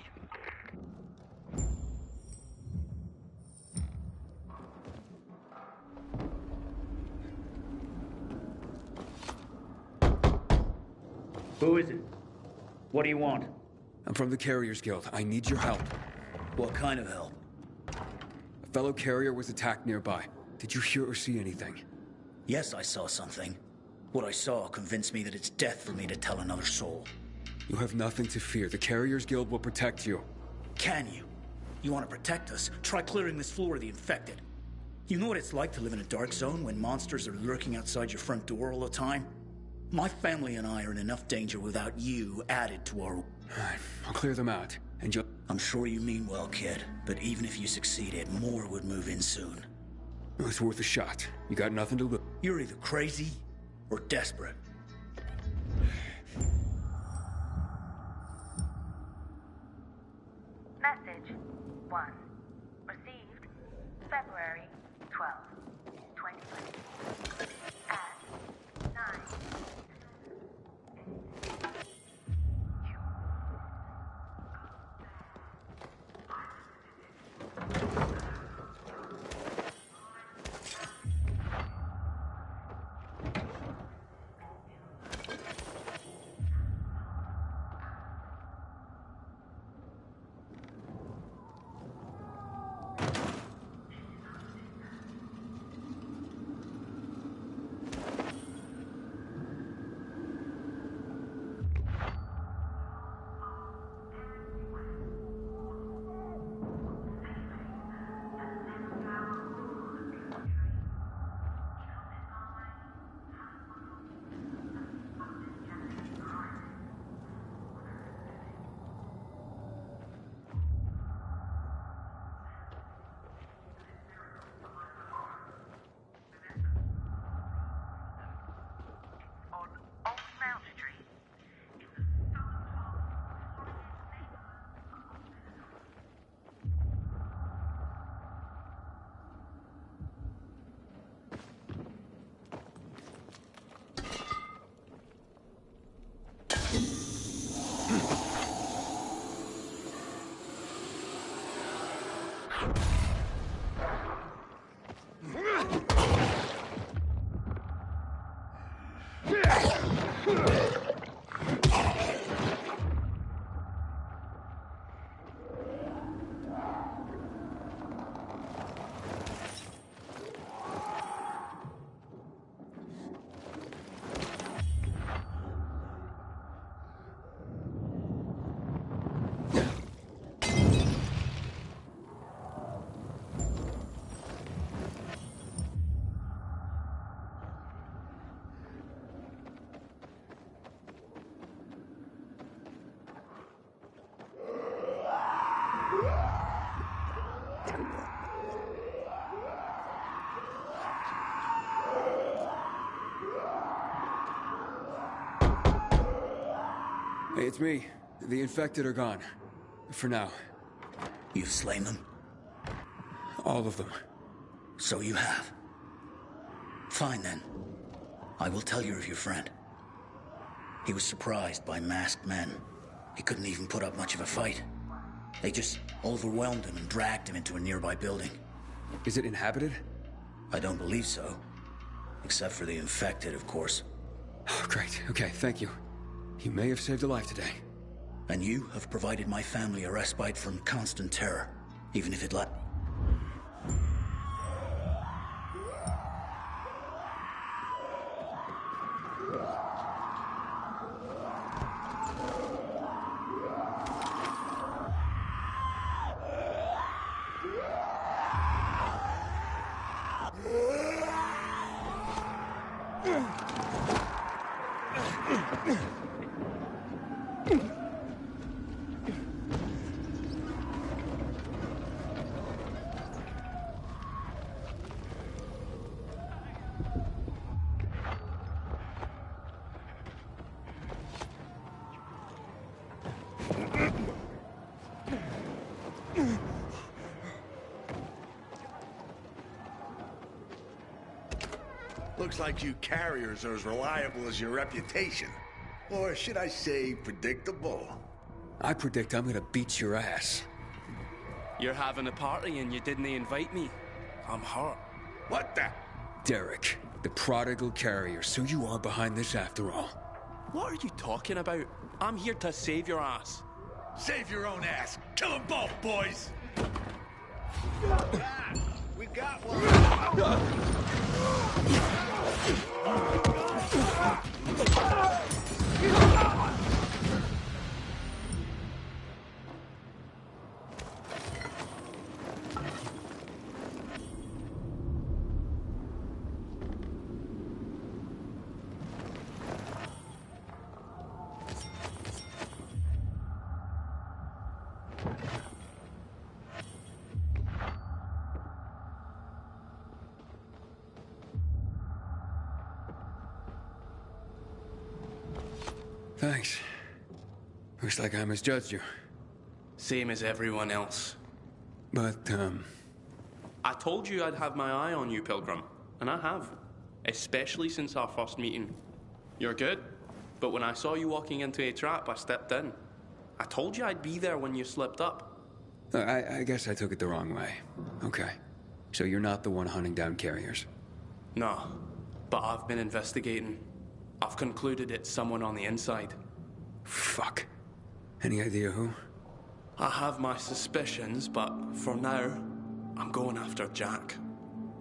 Who is it? What do you want? I'm from the Carriers Guild. I need your help. What kind of help? A fellow carrier was attacked nearby. Did you hear or see anything? Yes, I saw something. What I saw convinced me that it's death for me to tell another soul. You have nothing to fear. The Carriers Guild will protect you. Can you? You want to protect us? Try clearing this floor of the infected. You know what it's like to live in a dark zone when monsters are lurking outside your front door all the time? My family and I are in enough danger without you added to our... I'll clear them out, and you'll... I'm sure you mean well, kid, but even if you succeeded, more would move in soon. It's worth a shot. You got nothing to lose. You're either crazy or desperate. Message 1. Received February 12th, 2020. At 9. Hey, it's me. The infected are gone. For now. You've slain them? All of them. So you have. Fine then. I will tell you of your friend. He was surprised by masked men. He couldn't even put up much of a fight. They just overwhelmed him and dragged him into a nearby building. Is it inhabited? I don't believe so. Except for the infected, of course. Oh, great. Okay, thank you. You may have saved a life today. And you have provided my family a respite from constant terror, even if it Looks like you carriers are as reliable as your reputation. Or should I say, predictable? I predict I'm gonna beat your ass. You're having a party and you didn't invite me. I'm hurt. What the? Derek, the prodigal carrier, so you are behind this after all. What are you talking about? I'm here to save your ass. Save your own ass. Kill them both, boys. We got one. Thanks. Looks like I misjudged you. Same as everyone else. But, I told you I'd have my eye on you, Pilgrim. And I have. Especially since our first meeting. You're good. But when I saw you walking into a trap, I stepped in. I told you I'd be there when you slipped up. I guess I took it the wrong way. Okay. So you're not the one hunting down carriers? No. But I've been investigating. I've concluded it's someone on the inside. Fuck. Any idea who? I have my suspicions, but for now, I'm going after Jack.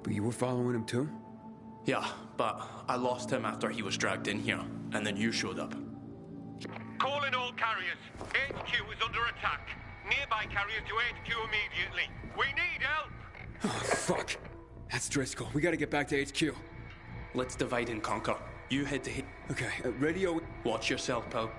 But you were following him too? Yeah, but I lost him after he was dragged in here, and then you showed up. Calling all carriers. HQ is under attack. Nearby carriers to HQ immediately. We need help! Oh, fuck. That's Driscoll. We gotta get back to HQ. Let's divide and conquer. You head to hit. Okay, radio. Watch yourself, pal.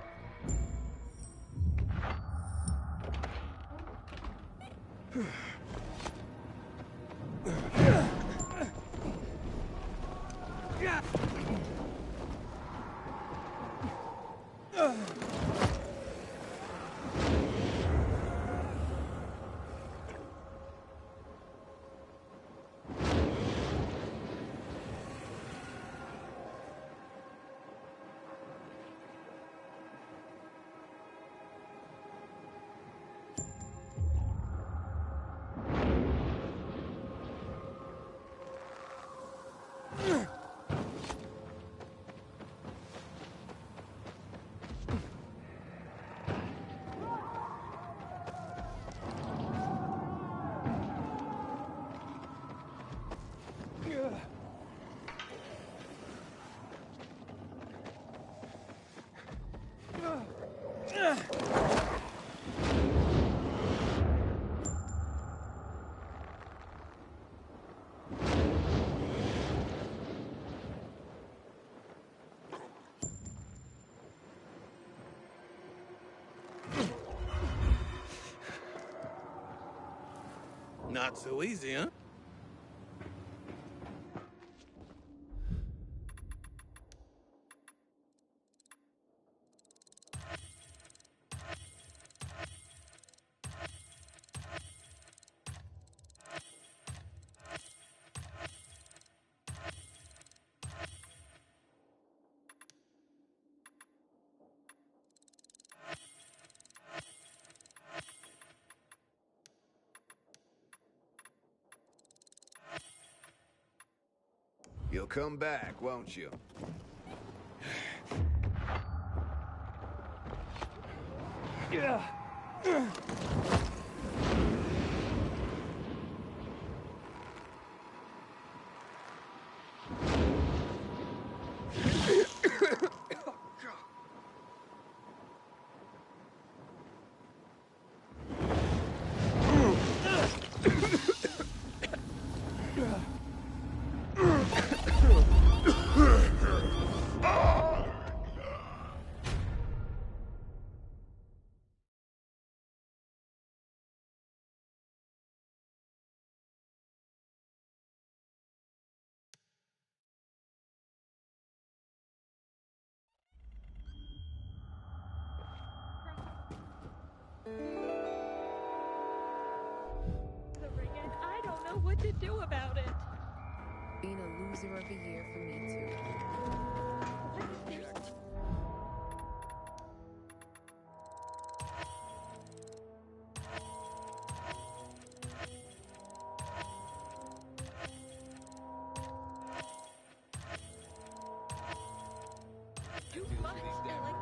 Not so easy, huh? You'll come back, won't you? Yeah. The ring, and I don't know what to do about it. Being a loser of the year for me too. Too much, Ellen.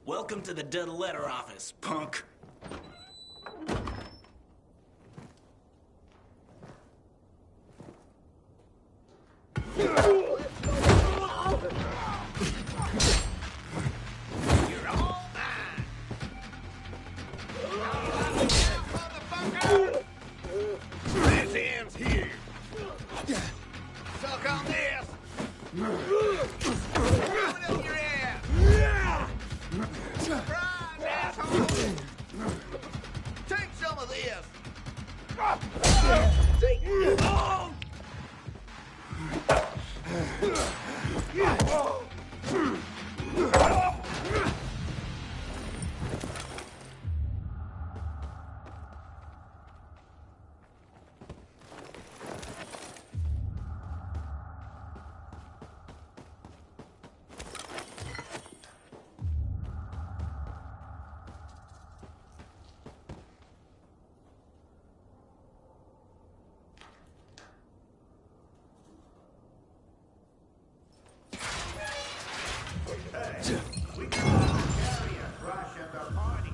Welcome to the dead letter office, punk. This ends here. Suck on this. Throw it up your ass. Surprise, asshole. Take some of this. Take we got a carrier crash at the party.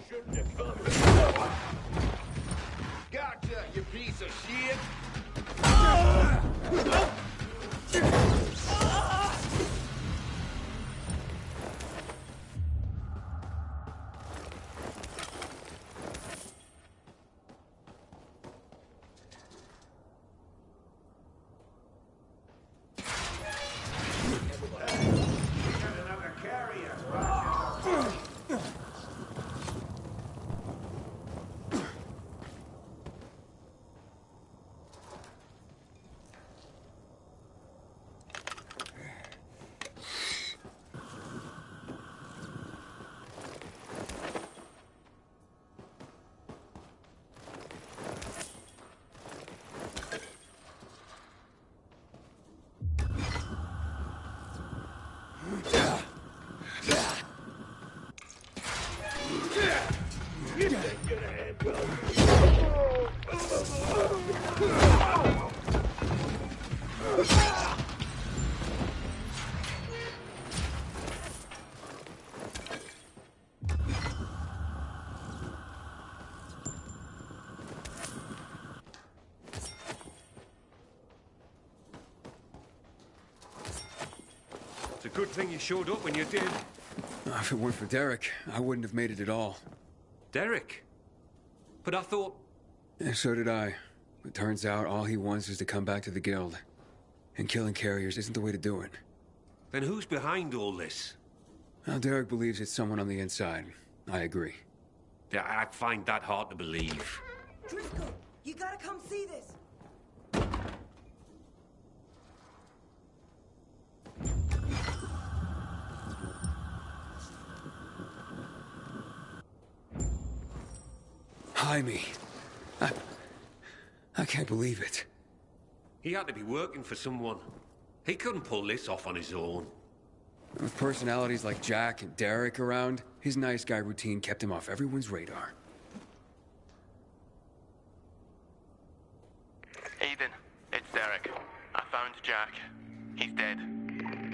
Shouldn't have come. Gotcha, you piece of shit. We got another carrier crash at the a good thing you showed up when you did. If it weren't for Derek, I wouldn't have made it at all. Derek? But I thought... Yeah, so did I. It turns out all he wants is to come back to the Guild. And killing carriers isn't the way to do it. Then who's behind all this? Well, Derek believes it's someone on the inside. I agree. Yeah, I find that hard to believe. Driscoll, you gotta come see this. Jaime. I can't believe it. He had to be working for someone. He couldn't pull this off on his own. With personalities like Jack and Derek around, his nice guy routine kept him off everyone's radar. Aiden, it's Derek. I found Jack. He's dead.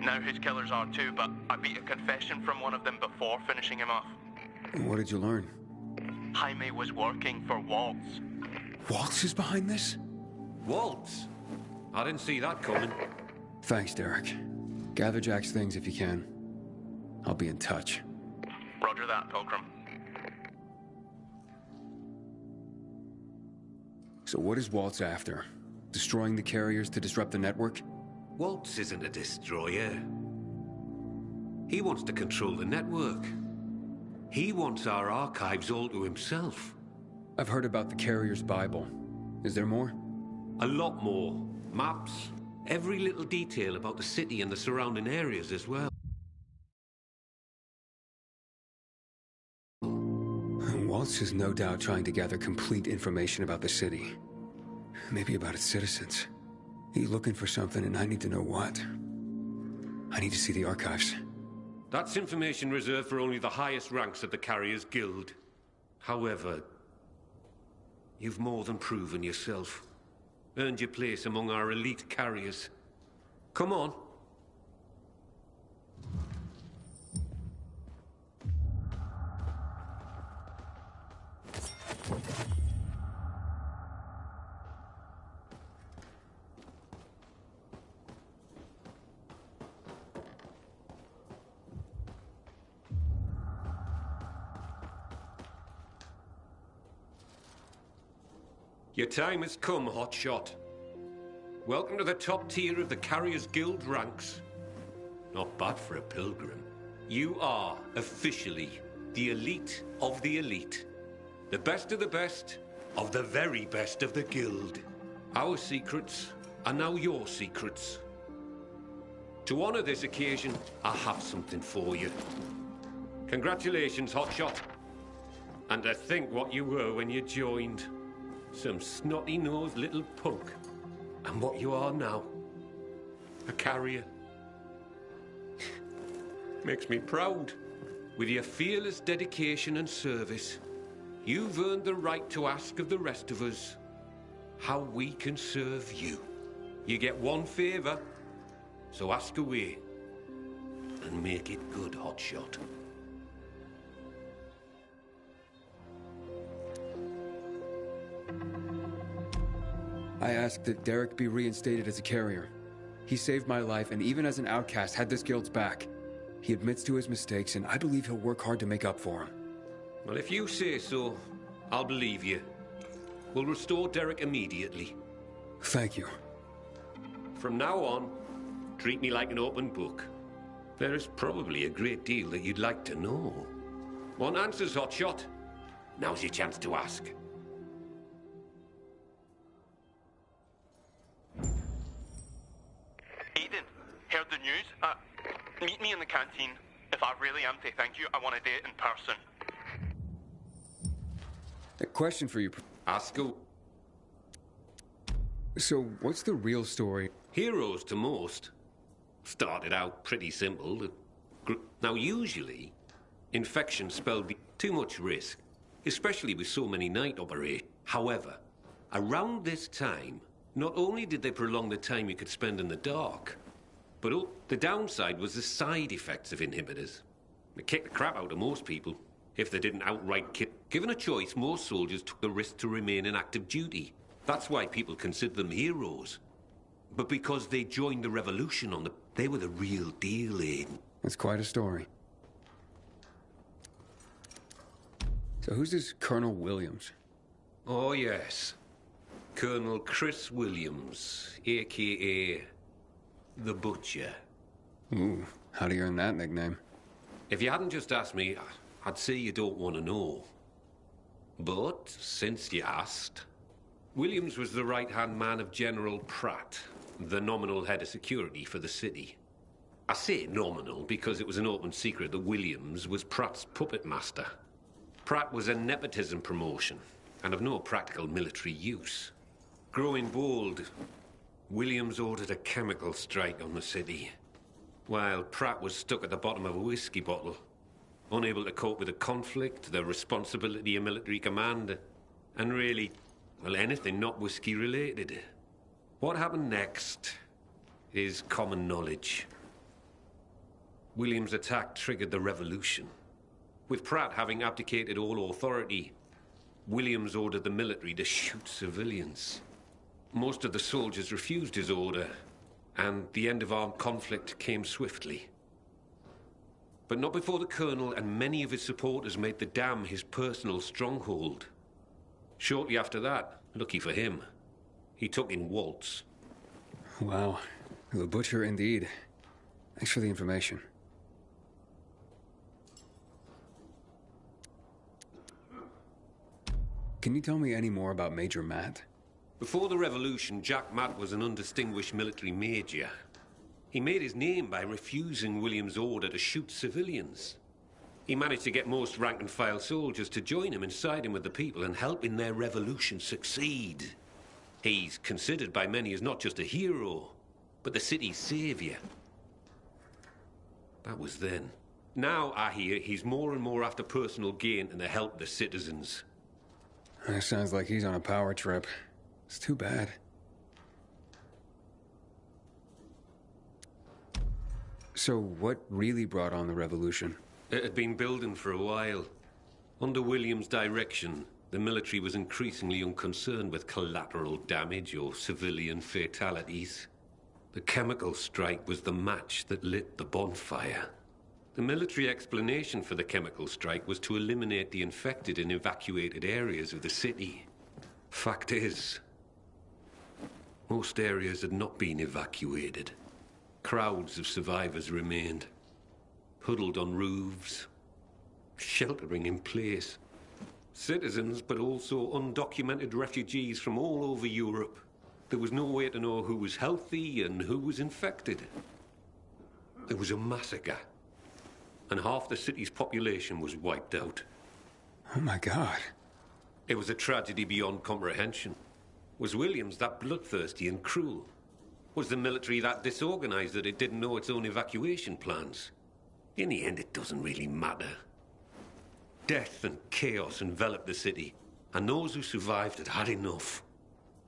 Now his killers are too, but I beat a confession from one of them before finishing him off. What did you learn? Jaime was working for Waltz. Waltz is behind this? Waltz? I didn't see that coming. Thanks, Derek. Gather Jack's things if you can. I'll be in touch. Roger that, Pilgrim. So what is Waltz after? Destroying the carriers to disrupt the network? Waltz isn't a destroyer. He wants to control the network. He wants our archives all to himself. I've heard about the carrier's Bible. Is there more? A lot more. Maps. Every little detail about the city and the surrounding areas as well. Waltz is no doubt trying to gather complete information about the city. Maybe about its citizens. He's looking for something and I need to know what. I need to see the archives. That's information reserved for only the highest ranks of the Carriers Guild. However, you've more than proven yourself. Earned your place among our elite carriers. Come on. Your time has come, Hotshot. Welcome to the top tier of the Carriers Guild ranks. Not bad for a pilgrim. You are officially the elite of the elite. The best of the best of the very best of the Guild. Our secrets are now your secrets. To honor this occasion, I have something for you. Congratulations, Hotshot. And to think what you were when you joined. Some snotty-nosed little punk. And what you are now. A carrier. Makes me proud. With your fearless dedication and service, you've earned the right to ask of the rest of us how we can serve you. You get one favor, so ask away. And make it good, Hotshot. I asked that Derek be reinstated as a carrier. He saved my life, and even as an outcast, had this guild's back. He admits to his mistakes, and I believe he'll work hard to make up for them. Well, if you say so, I'll believe you. We'll restore Derek immediately. Thank you. From now on, treat me like an open book. There is probably a great deal that you'd like to know. Want answers, Hotshot? Now's your chance to ask. Aiden, heard the news? Meet me in the canteen. If I really am to thank you, I want to date in person. A question for you. Ask who? So, what's the real story? Heroes to most. Started out pretty simple. Now, usually, infection spelled too much risk, especially with so many night operations. However, around this time, not only did they prolong the time you could spend in the dark, but the downside was the side effects of inhibitors. They kicked the crap out of most people, if they didn't outright kill. Given a choice, most soldiers took the risk to remain in active duty. That's why people consider them heroes. But because they joined the revolution on the They were the real deal, Aiden. It's quite a story. So who's this Colonel Williams? Oh, yes. Colonel Chris Williams, a.k.a. The Butcher. Ooh, how do you earn that nickname? If you hadn't just asked me, I'd say you don't want to know. But, since you asked, Williams was the right-hand man of General Pratt, the nominal head of security for the city. I say nominal because it was an open secret that Williams was Pratt's puppet master. Pratt was a nepotism promotion, and of no practical military use. Growing bold, Williams ordered a chemical strike on the city, while Pratt was stuck at the bottom of a whiskey bottle, unable to cope with the conflict, the responsibility of military command, and really, well, anything not whiskey-related. What happened next is common knowledge. Williams' attack triggered the revolution. With Pratt having abdicated all authority, Williams ordered the military to shoot civilians. Most of the soldiers refused his order, and the end of armed conflict came swiftly. But not before the colonel and many of his supporters made the dam his personal stronghold. Shortly after that, lucky for him, he took in Waltz. Wow, the Butcher indeed. Thanks for the information. Can you tell me any more about Major Matt? Before the revolution, Jack Matt was an undistinguished military major. He made his name by refusing Williams' order to shoot civilians. He managed to get most rank-and-file soldiers to join him and side him with the people and help in their revolution succeed. He's considered by many as not just a hero, but the city's savior. That was then. Now, I hear, he's more and more after personal gain and the help of the citizens. That sounds like he's on a power trip. It's too bad. So what really brought on the revolution? It had been building for a while. Under Williams' direction, the military was increasingly unconcerned with collateral damage or civilian fatalities. The chemical strike was the match that lit the bonfire. The military explanation for the chemical strike was to eliminate the infected in evacuated areas of the city. Fact is, most areas had not been evacuated. Crowds of survivors remained, huddled on roofs, sheltering in place. Citizens, but also undocumented refugees from all over Europe. There was no way to know who was healthy and who was infected. There was a massacre, and half the city's population was wiped out. Oh my God. It was a tragedy beyond comprehension. Was Williams that bloodthirsty and cruel? Was the military that disorganized that it didn't know its own evacuation plans? In the end, it doesn't really matter. Death and chaos enveloped the city, and those who survived had had enough.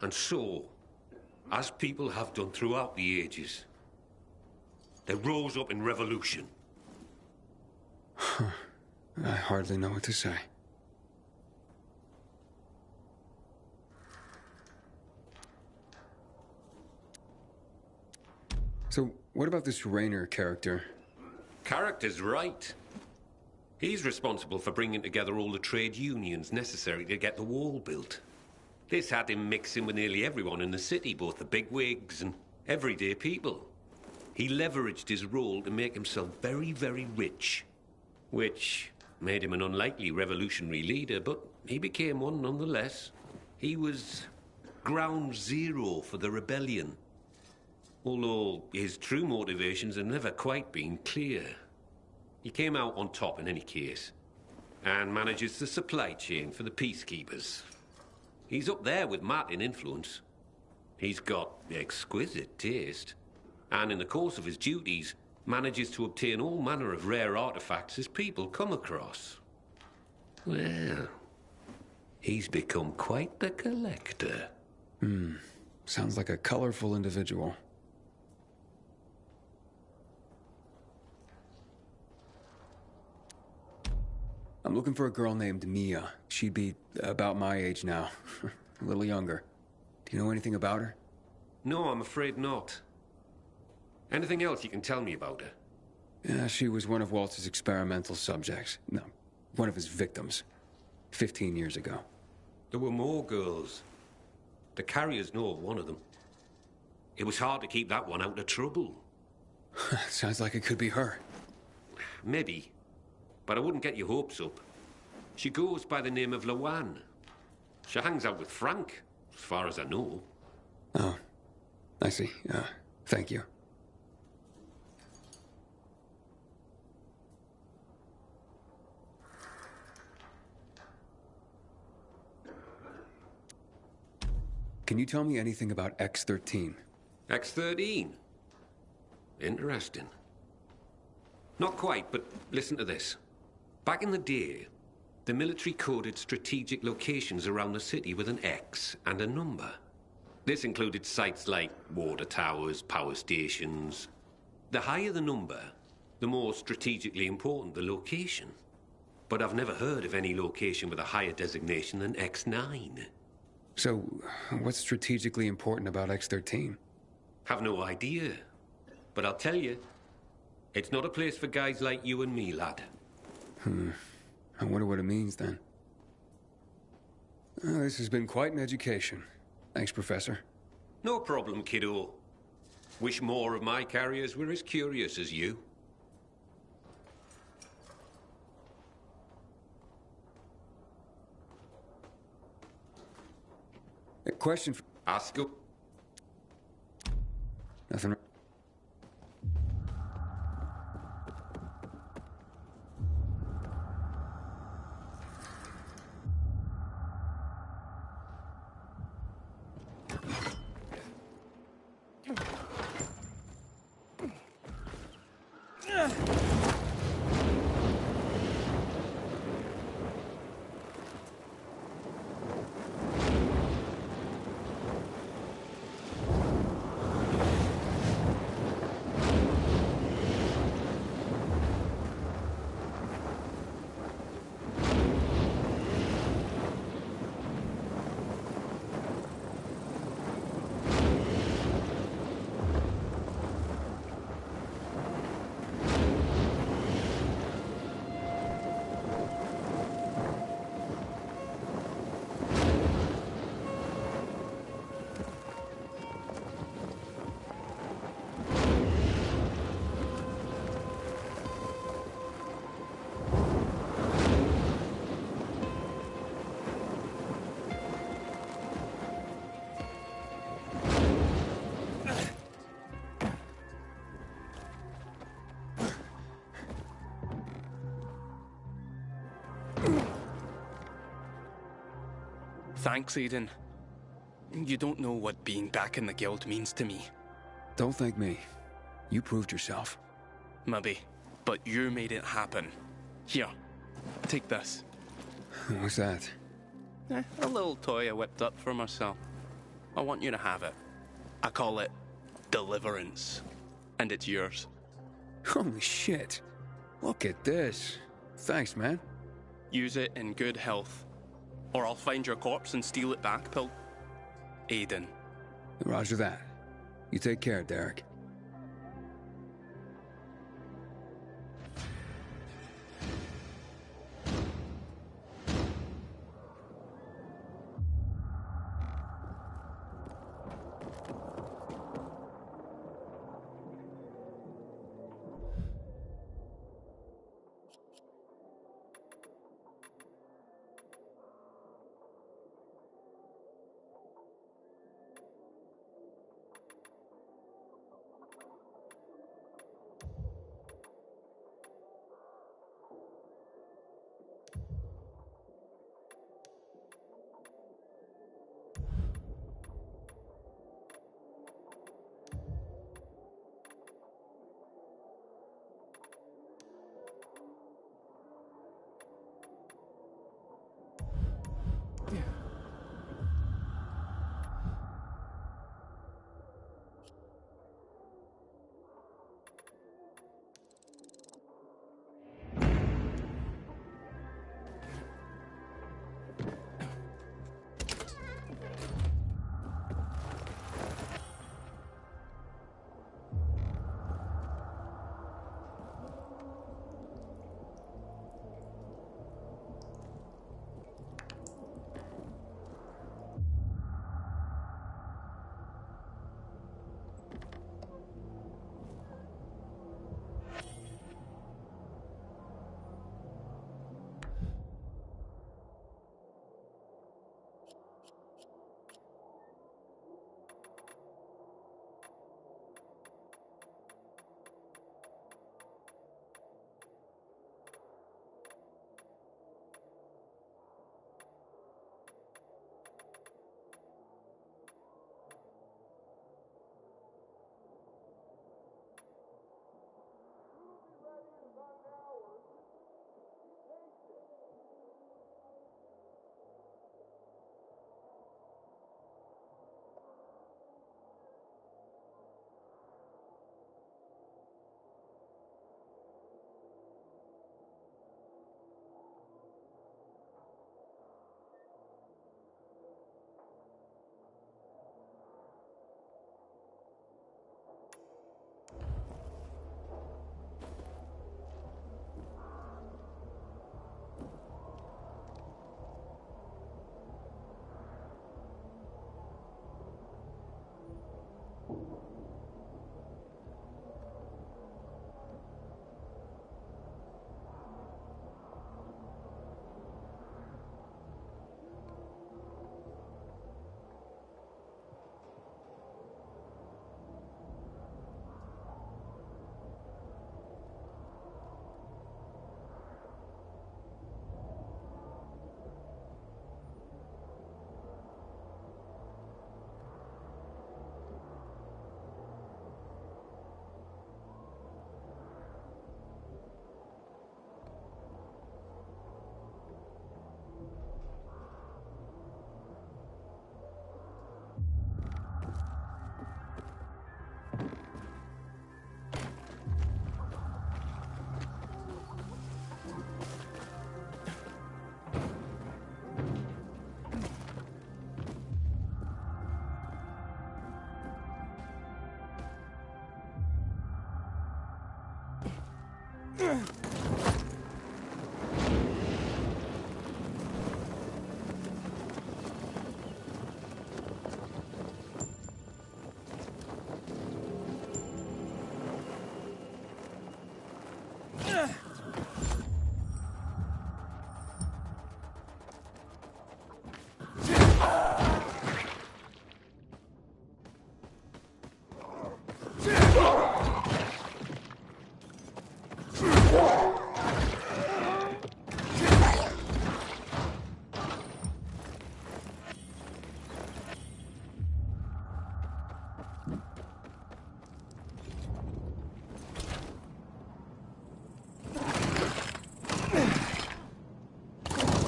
And so, as people have done throughout the ages, they rose up in revolution. I hardly know what to say. So, what about this Raynor character? Character's right. He's responsible for bringing together all the trade unions necessary to get the wall built. This had him mixing with nearly everyone in the city, both the bigwigs and everyday people. He leveraged his role to make himself very, very rich, which made him an unlikely revolutionary leader, but he became one nonetheless. He was ground zero for the rebellion, although his true motivations have never quite been clear. He came out on top in any case, and manages the supply chain for the peacekeepers. He's up there with Matt in influence. He's got exquisite taste, and in the course of his duties, manages to obtain all manner of rare artifacts his people come across. Well, he's become quite the collector. Sounds like a colorful individual. I'm looking for a girl named Mia. She'd be about my age now. A little younger. Do you know anything about her? No, I'm afraid not. Anything else you can tell me about her? Yeah, she was one of Walter's experimental subjects. No, one of his victims. 15 years ago. There were more girls. The carriers know of one of them. It was hard to keep that one out of trouble. Sounds like it could be her. Maybe. But I wouldn't get your hopes up. She goes by the name of Lawan. She hangs out with Frank, as far as I know. Oh, I see. Thank you. Can you tell me anything about X-13? X-13? Interesting. Not quite, but listen to this. Back in the day, the military coded strategic locations around the city with an X and a number. This included sites like water towers, power stations. The higher the number, the more strategically important the location. But I've never heard of any location with a higher designation than X9. So, what's strategically important about X-13? Have no idea. But I'll tell you, it's not a place for guys like you and me, lad. I wonder what it means, then. This has been quite an education. Thanks, Professor. No problem, kiddo. Wish more of my carriers were as curious as you. A question for... Ask up. Nothing... Thanks, Aiden. You don't know what being back in the guild means to me. Don't thank me. You proved yourself. Maybe, but you made it happen. Here, take this. What's that? A little toy I whipped up for myself. I want you to have it. I call it Deliverance. And it's yours. Holy shit. Look at this. Thanks, man. Use it in good health. Or I'll find your corpse and steal it back, Pil. Aiden. Roger that. You take care, Derek.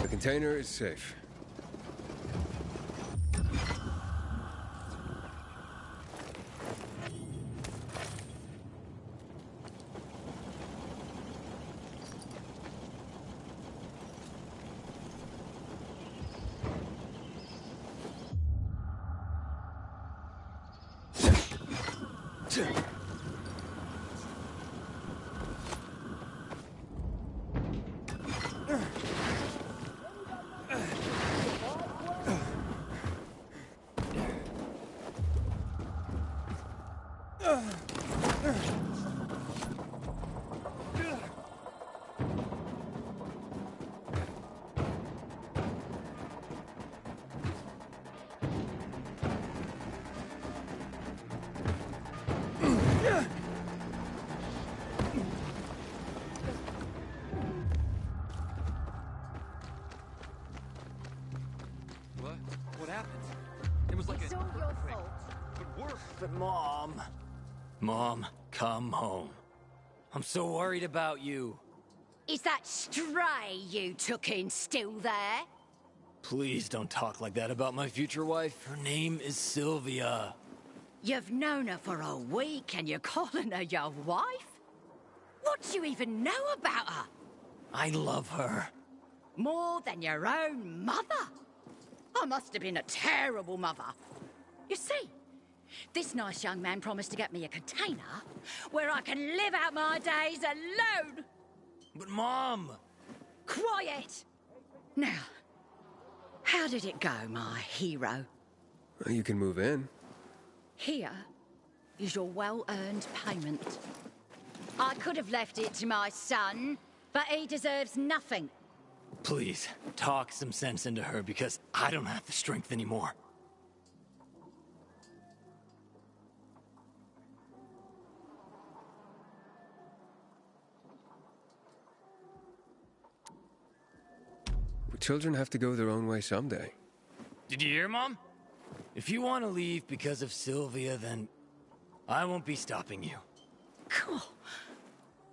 The container is safe. What happened? It was like It's all your fault. But worse. But Mom, come home. I'm so worried about you. Is that stray you took in still there? Please don't talk like that about my future wife. Her name is Sylvia. You've known her for a week and you're calling her your wife? What do you even know about her? I love her. More than your own mother? I must have been a terrible mother. You see, this nice young man promised to get me a container where I can live out my days alone. But Mom! Quiet! Now, how did it go, my hero? Well, you can move in. Here is your well-earned payment. I could have left it to my son, but he deserves nothing. Please, talk some sense into her because I don't have the strength anymore. Children have to go their own way someday. Did you hear, Mom? If you want to leave because of Sylvia, then I won't be stopping you. Cool.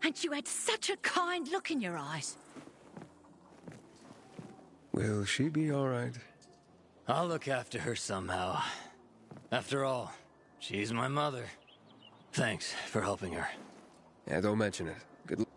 And you had such a kind look in your eyes. Will she be all right? I'll look after her somehow. After all, she's my mother. Thanks for helping her. Yeah, don't mention it. Good luck.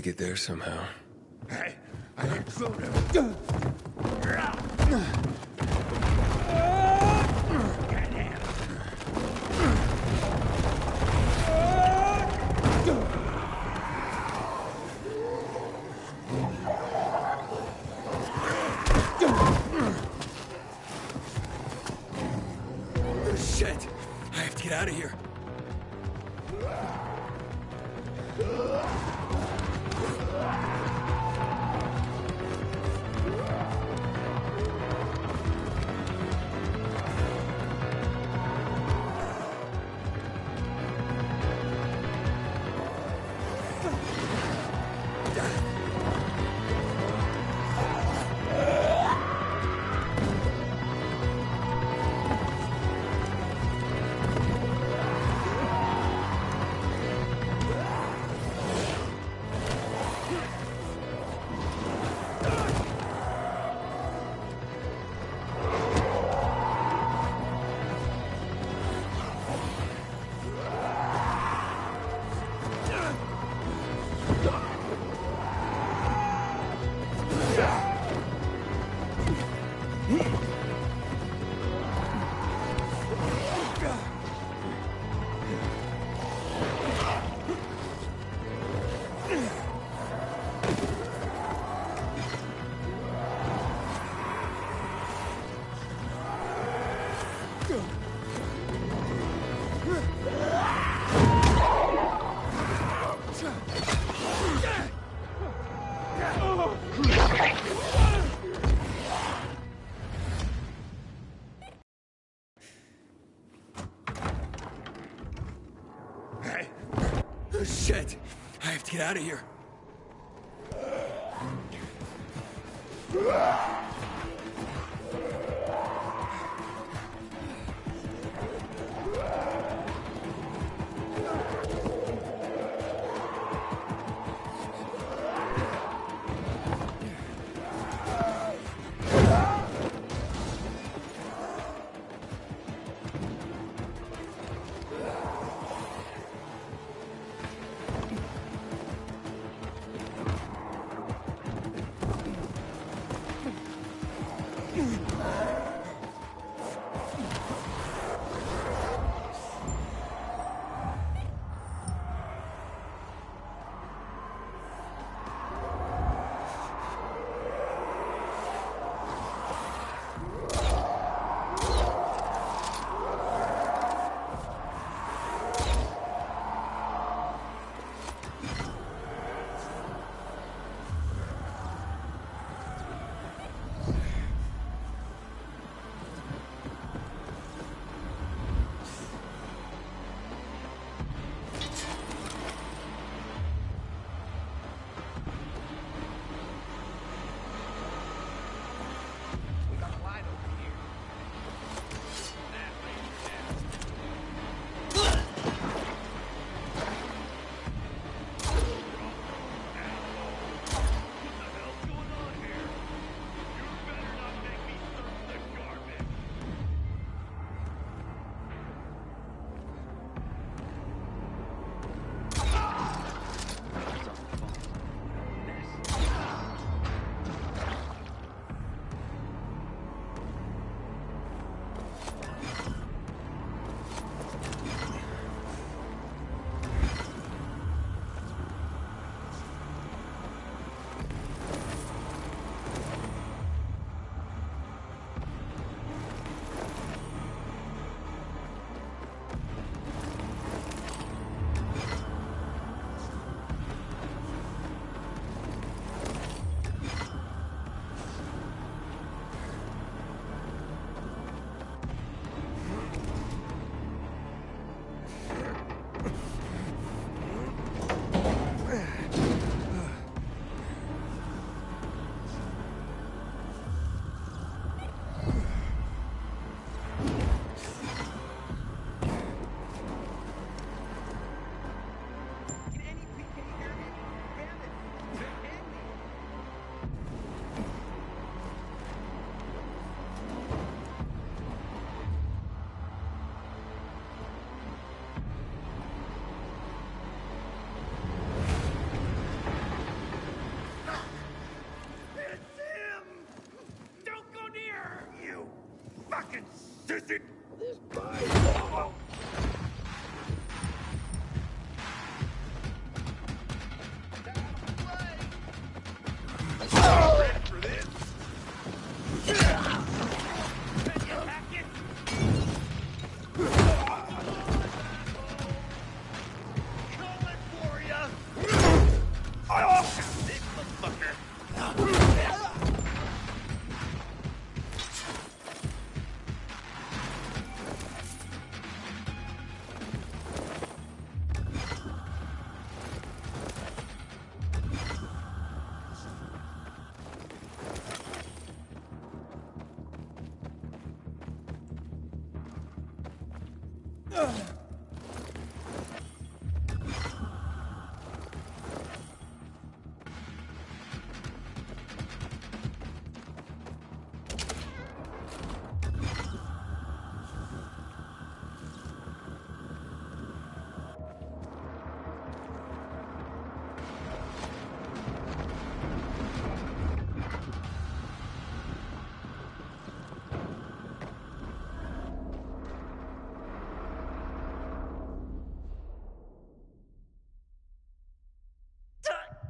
to get there somehow. Hey, I intruder. Shit! I have to get out of here. Shit! I have to get out of here.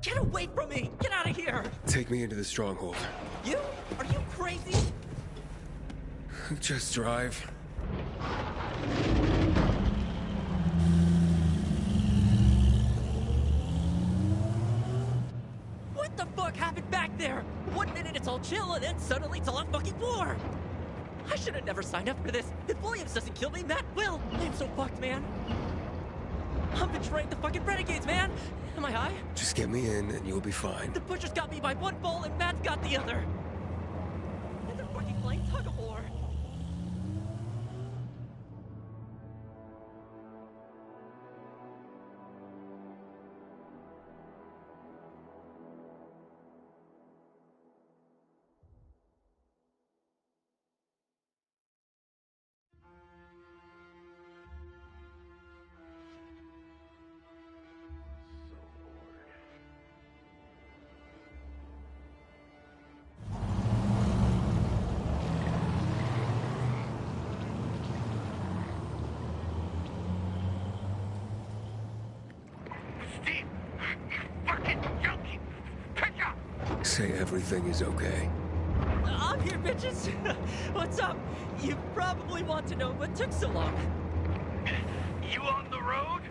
Get away from me! Get out of here! Take me into the stronghold. You? Are you crazy? Just drive. What the fuck happened back there? 1 minute it's all chill, and then suddenly it's all out fucking war! I should have never signed up for this. If Williams doesn't kill me, Matt will! I'm so fucked, man. I'm betraying the fucking renegades, man! Am I high? Just get me in and you'll be fine. The butcher's got me by one ball and Matt's got the other! And they're fucking playing tug-of-war! Say everything is okay. I'm here, bitches! What's up? You probably want to know what took so long. You on the road?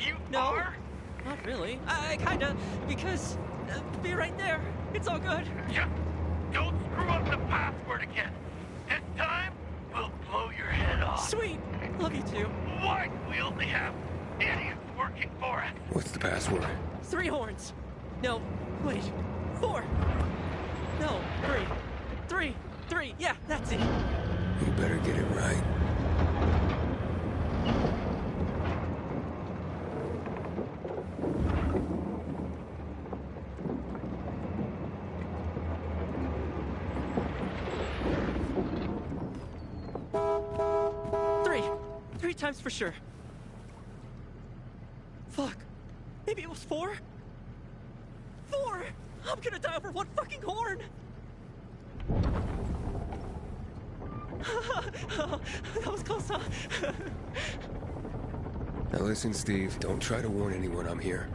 You are? Not really. I kinda, because... be right there. It's all good. Just don't screw up the password again. This time, we'll blow your head off. Sweet. Love you too. What? We only have idiots working for us. What's the password? 3 horns. No, wait. 4. No, 3. 3. 3. Yeah, that's it. You better get it right. Three times for sure. Fuck. Maybe it was 4? 4! I'm gonna die over 1 fucking horn! That was close, huh? Now listen, Steve, don't try to warn anyone I'm here.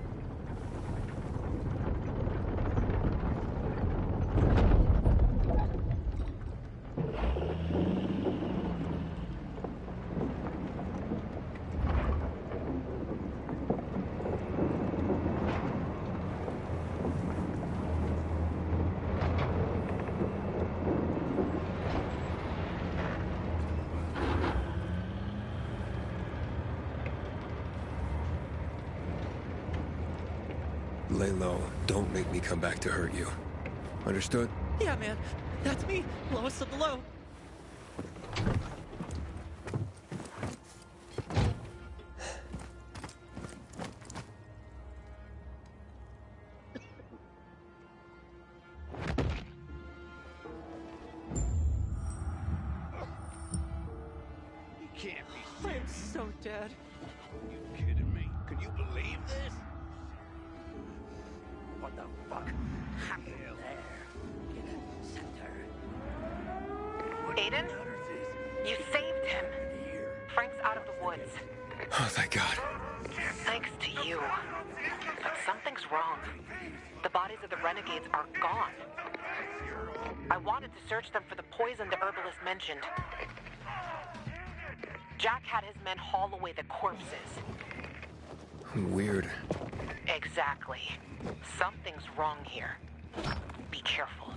Lay low. Don't make me come back to hurt you. Understood? Yeah, man. That's me. Lowest of the low. You can't be I am so dead. You kidding me? Could you believe this? What the fuck happened there? Aiden? You saved him. Frank's out of the woods. Oh, thank God. Thanks to you. But something's wrong. The bodies of the renegades are gone. I wanted to search them for the poison the herbalist mentioned. Jack had his men haul away the corpses. Weird. Exactly. Something's wrong here. Be careful.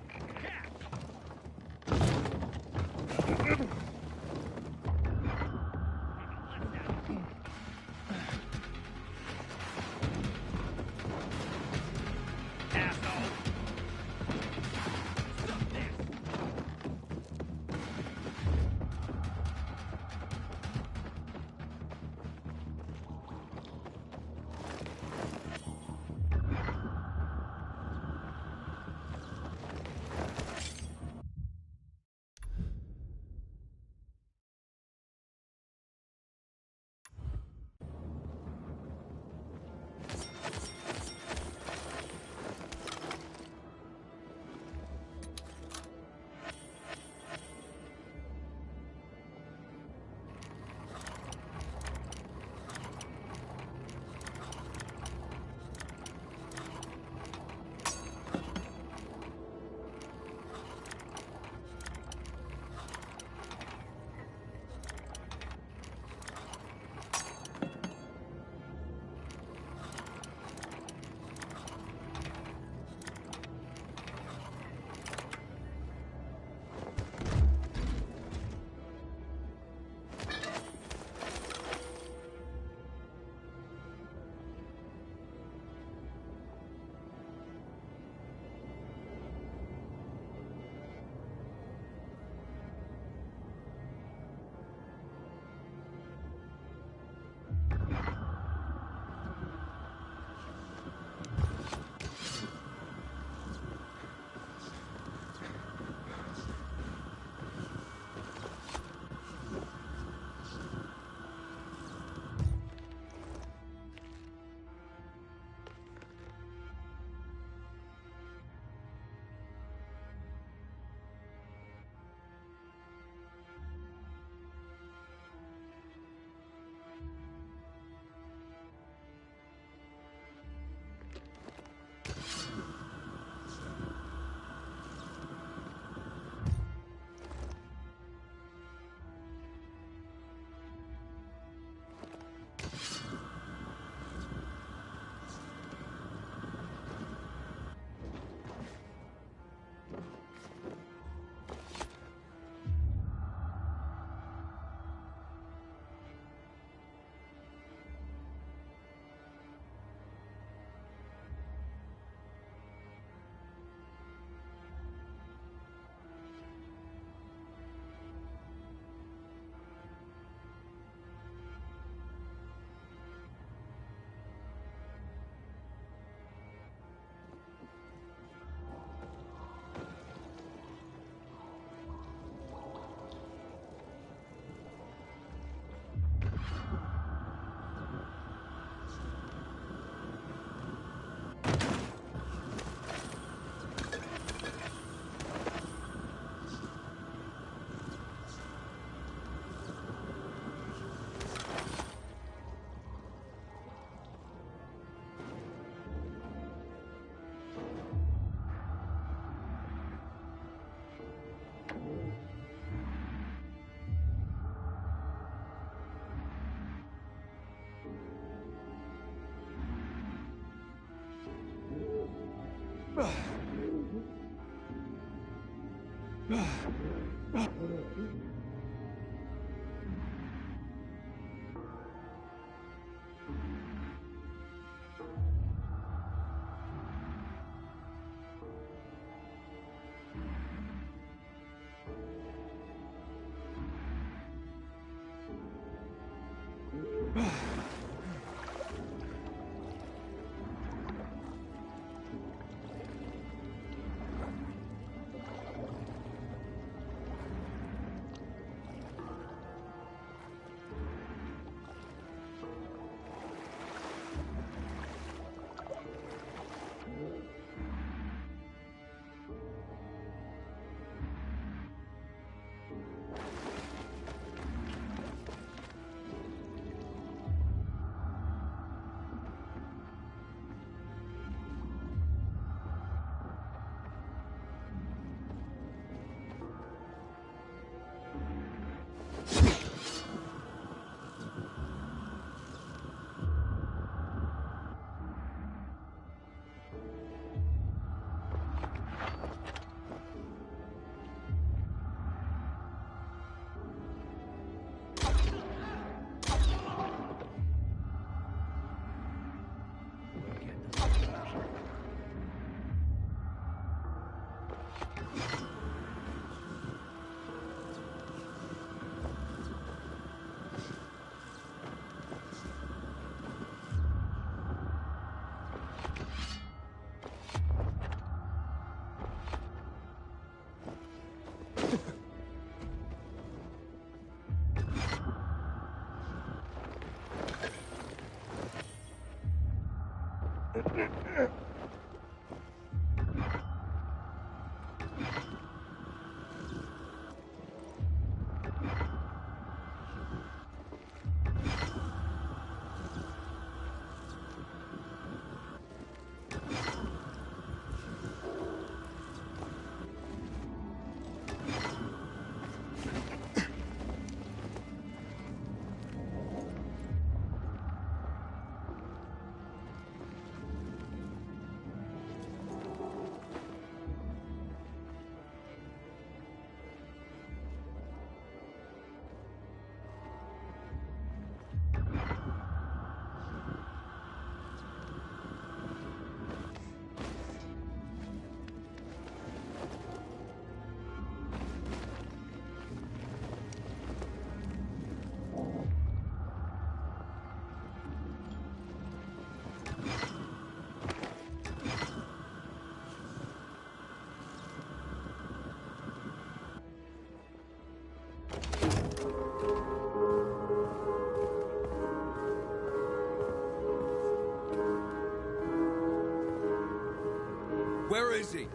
Where is he?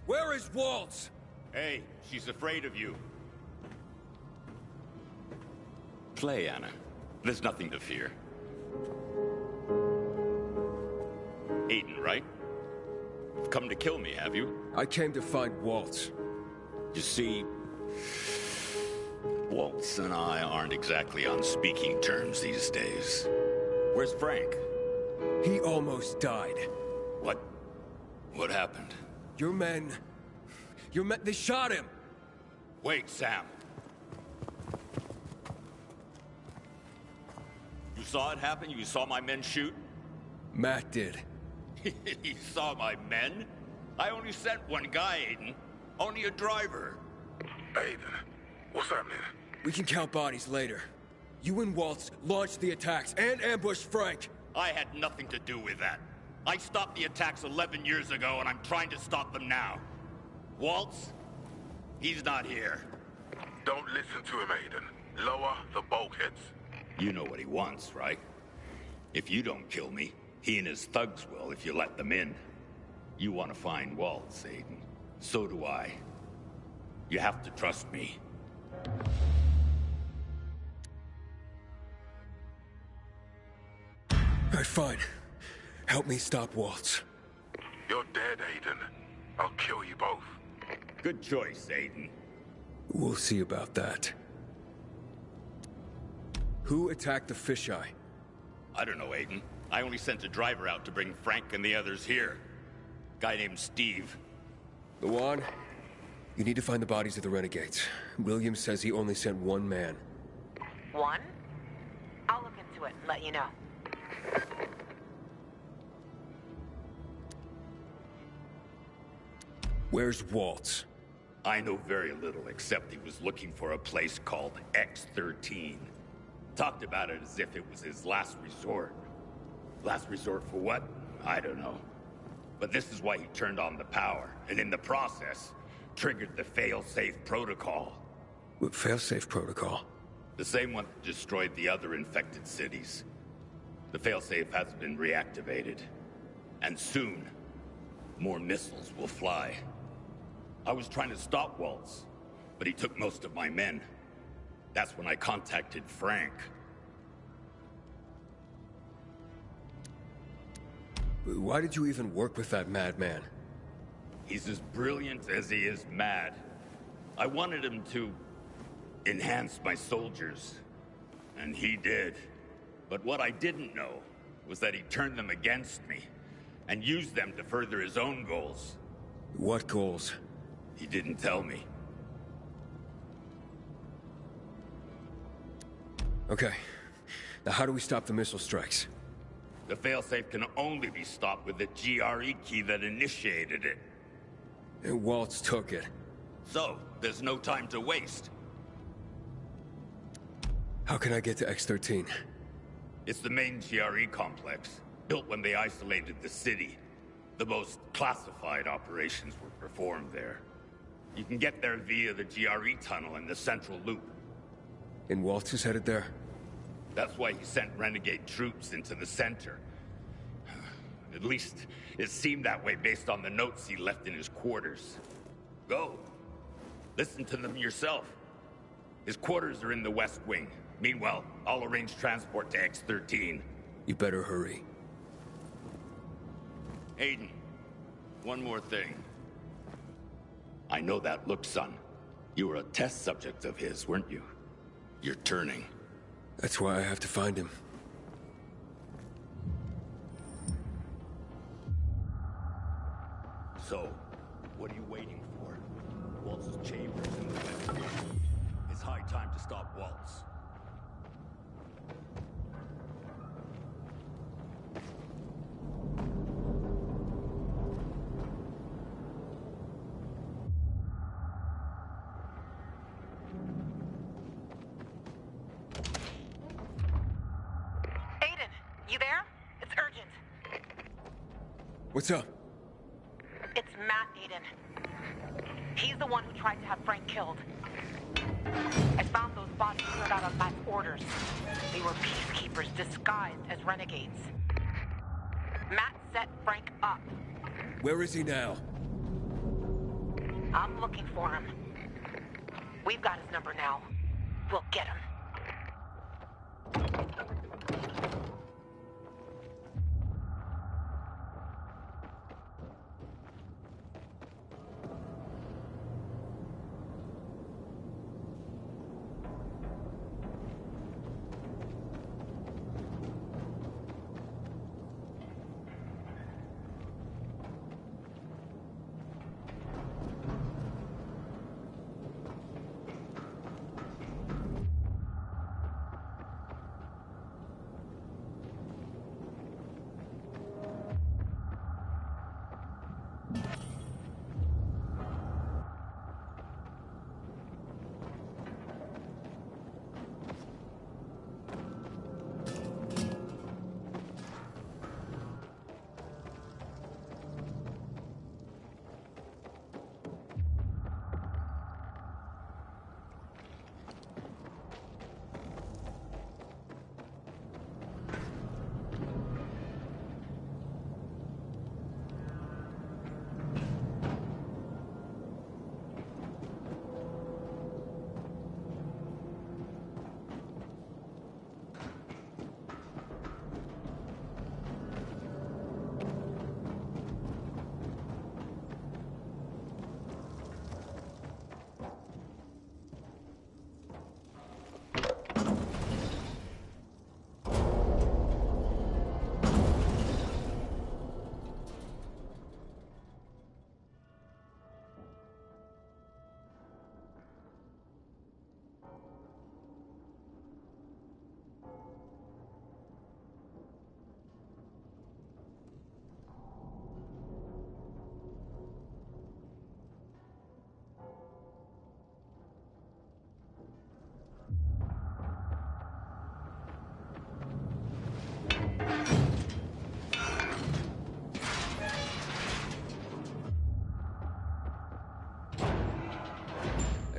Where is Waltz? Hey, she's afraid of you. Play, Anna. There's nothing to fear. Aiden, right? You've come to kill me, have you? I came to find Waltz. You see, Waltz and I aren't exactly on speaking terms these days. Where's Frank? He almost died. What? What happened? Your men, they shot him! Wait, Sam. You saw it happen? You saw my men shoot? Matt did. He saw my men? I only sent one guy, Aiden. Only a driver. Aiden, what's happening? We can count bodies later. You and Waltz launched the attacks and ambushed Frank. I had nothing to do with that. I stopped the attacks 11 years ago, and I'm trying to stop them now. Waltz? He's not here. Don't listen to him, Aiden. Lower the bulkheads. You know what he wants, right? If you don't kill me, he and his thugs will if you let them in. You want to find Waltz, Aiden. So do I. You have to trust me. All right, fine. Help me stop Waltz. You're dead, Aiden. I'll kill you both. Good choice, Aiden. We'll see about that. Who attacked the fisheye? I don't know, Aiden. I only sent a driver out to bring Frank and the others here. Guy named Steve. Luan, you need to find the bodies of the renegades. Williams says he only sent one man. One? I'll look into it and let you know. Where's Waltz? I know very little, except he was looking for a place called X-13. Talked about it as if it was his last resort. Last resort for what? I don't know. But this is why he turned on the power, and in the process, triggered the fail-safe protocol. What fail-safe protocol? The same one that destroyed the other infected cities. The fail-safe has been reactivated. And soon, more missiles will fly. I was trying to stop Waltz, but he took most of my men. That's when I contacted Frank. Why did you even work with that madman? He's as brilliant as he is mad. I wanted him to enhance my soldiers, and he did. But what I didn't know was that he turned them against me and used them to further his own goals. What goals? He didn't tell me. Okay. Now how do we stop the missile strikes? The failsafe can only be stopped with the GRE key that initiated it. And Waltz took it. So, there's no time to waste. How can I get to X-13? It's the main GRE complex, built when they isolated the city. The most classified operations were performed there. You can get there via the GRE tunnel in the central loop. And Waltz is headed there? That's why he sent renegade troops into the center. At least, it seemed that way based on the notes he left in his quarters. Go. Listen to them yourself. His quarters are in the West Wing. Meanwhile, I'll arrange transport to X-13. You better hurry. Aiden, one more thing. I know that look, son. You were a test subject of his, weren't you? You're turning. That's why I have to find him. So, what are you waiting for? Waltz's chambers in the West Wing. It's high time to stop Waltz. You there? It's urgent. What's up? It's Matt, Aiden. He's the one who tried to have Frank killed. I found those bodies put out on Matt's orders. They were peacekeepers disguised as renegades. Matt set Frank up. Where is he now? I'm looking for him. We've got his number now. We'll get him.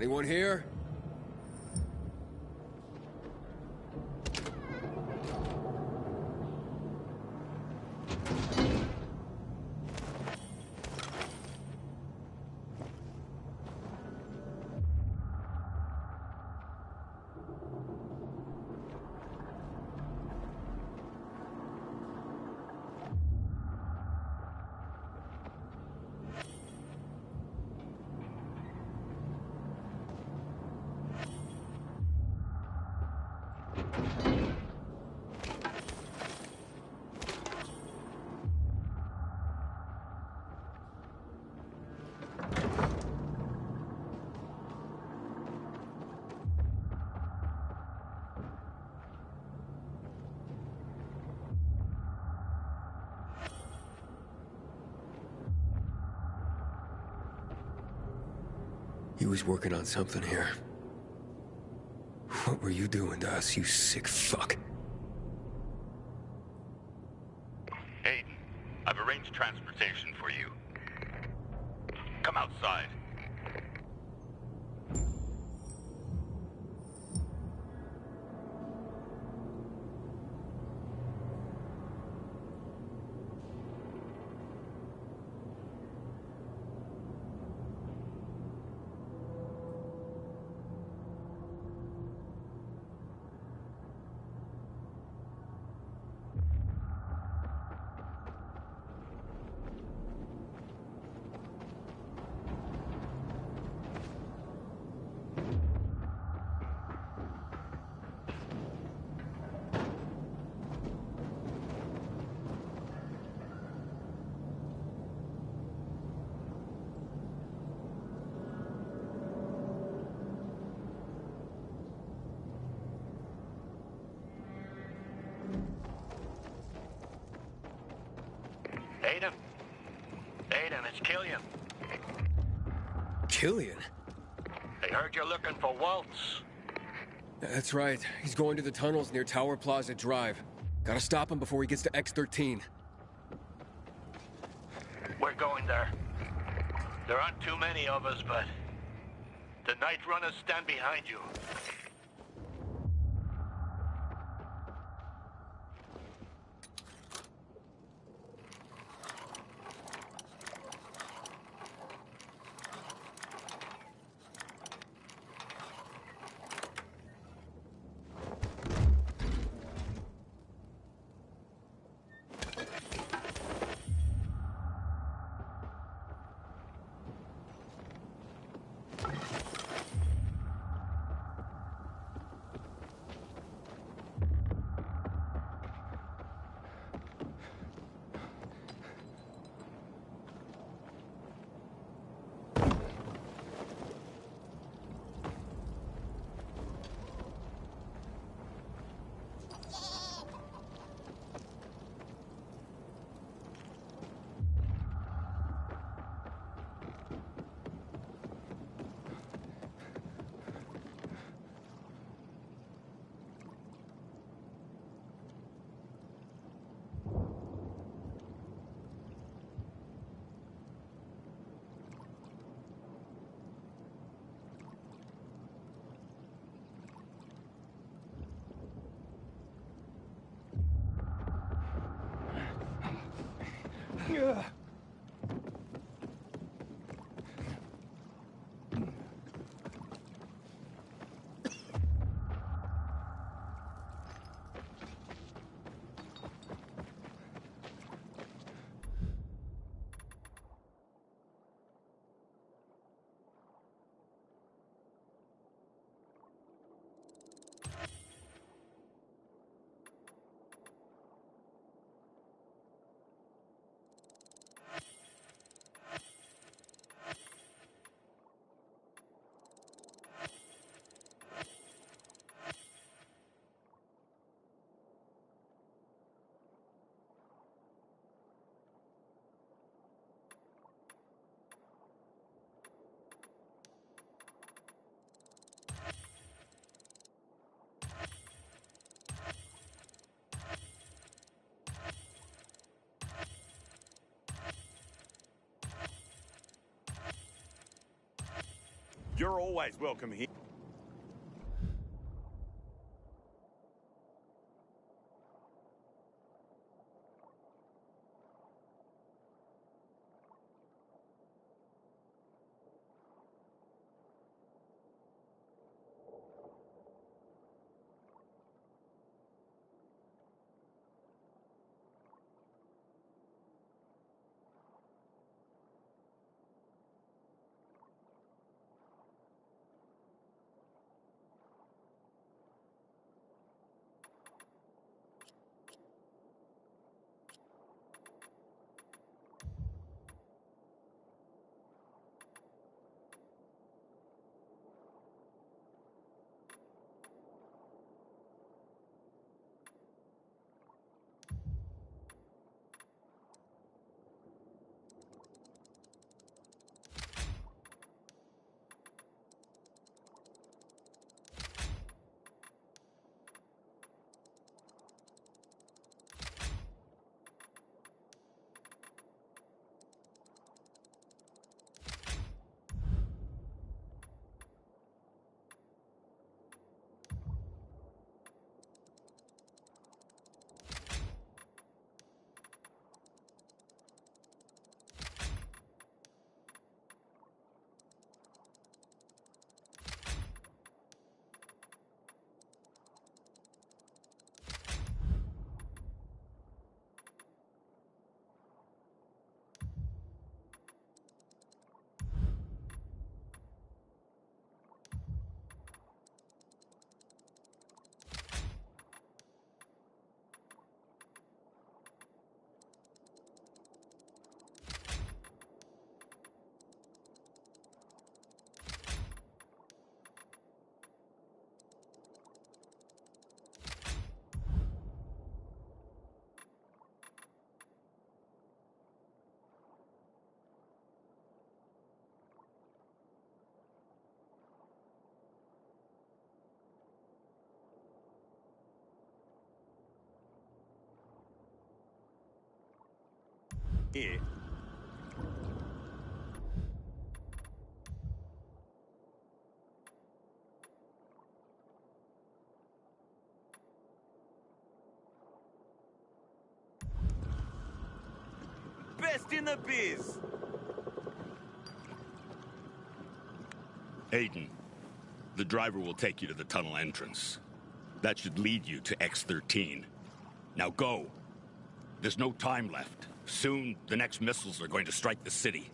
Anyone here? He was working on something here. What were you doing to us, you sick fuck? Aiden, I've arranged transportation for you. Come outside. Aiden, it's Killian. Killian? I heard you're looking for Waltz. That's right. He's going to the tunnels near Tower Plaza Drive. Gotta stop him before he gets to X13. We're going there. There aren't too many of us, but the night runners stand behind you. You're always welcome here. Here. Best in the biz. Aiden, the driver will take you to the tunnel entrance. That should lead you to X-13. Now go. There's no time left. Soon, the next missiles are going to strike the city.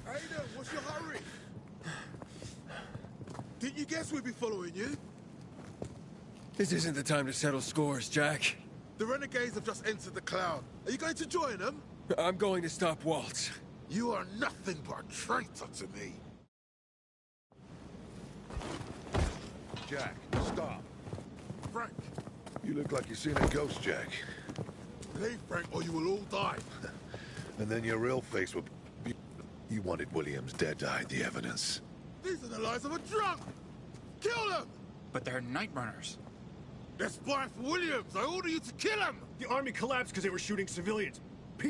Ada, what's your hurry? Didn't you guess we'd be following you? This isn't the time to settle scores, Jack. The renegades have just entered the cloud. Are you going to join them? I'm going to stop Waltz. You are nothing but a traitor to me. Jack, stop. Frank, You look like you've seen a ghost, Jack. leave Frank or you will all die. And then your real face will be... You wanted Williams dead to hide the evidence. These are the lies of a drunk! Kill them! But they're night runners. They're spying for Williams! I order you to kill him! The army collapsed because they were shooting civilians.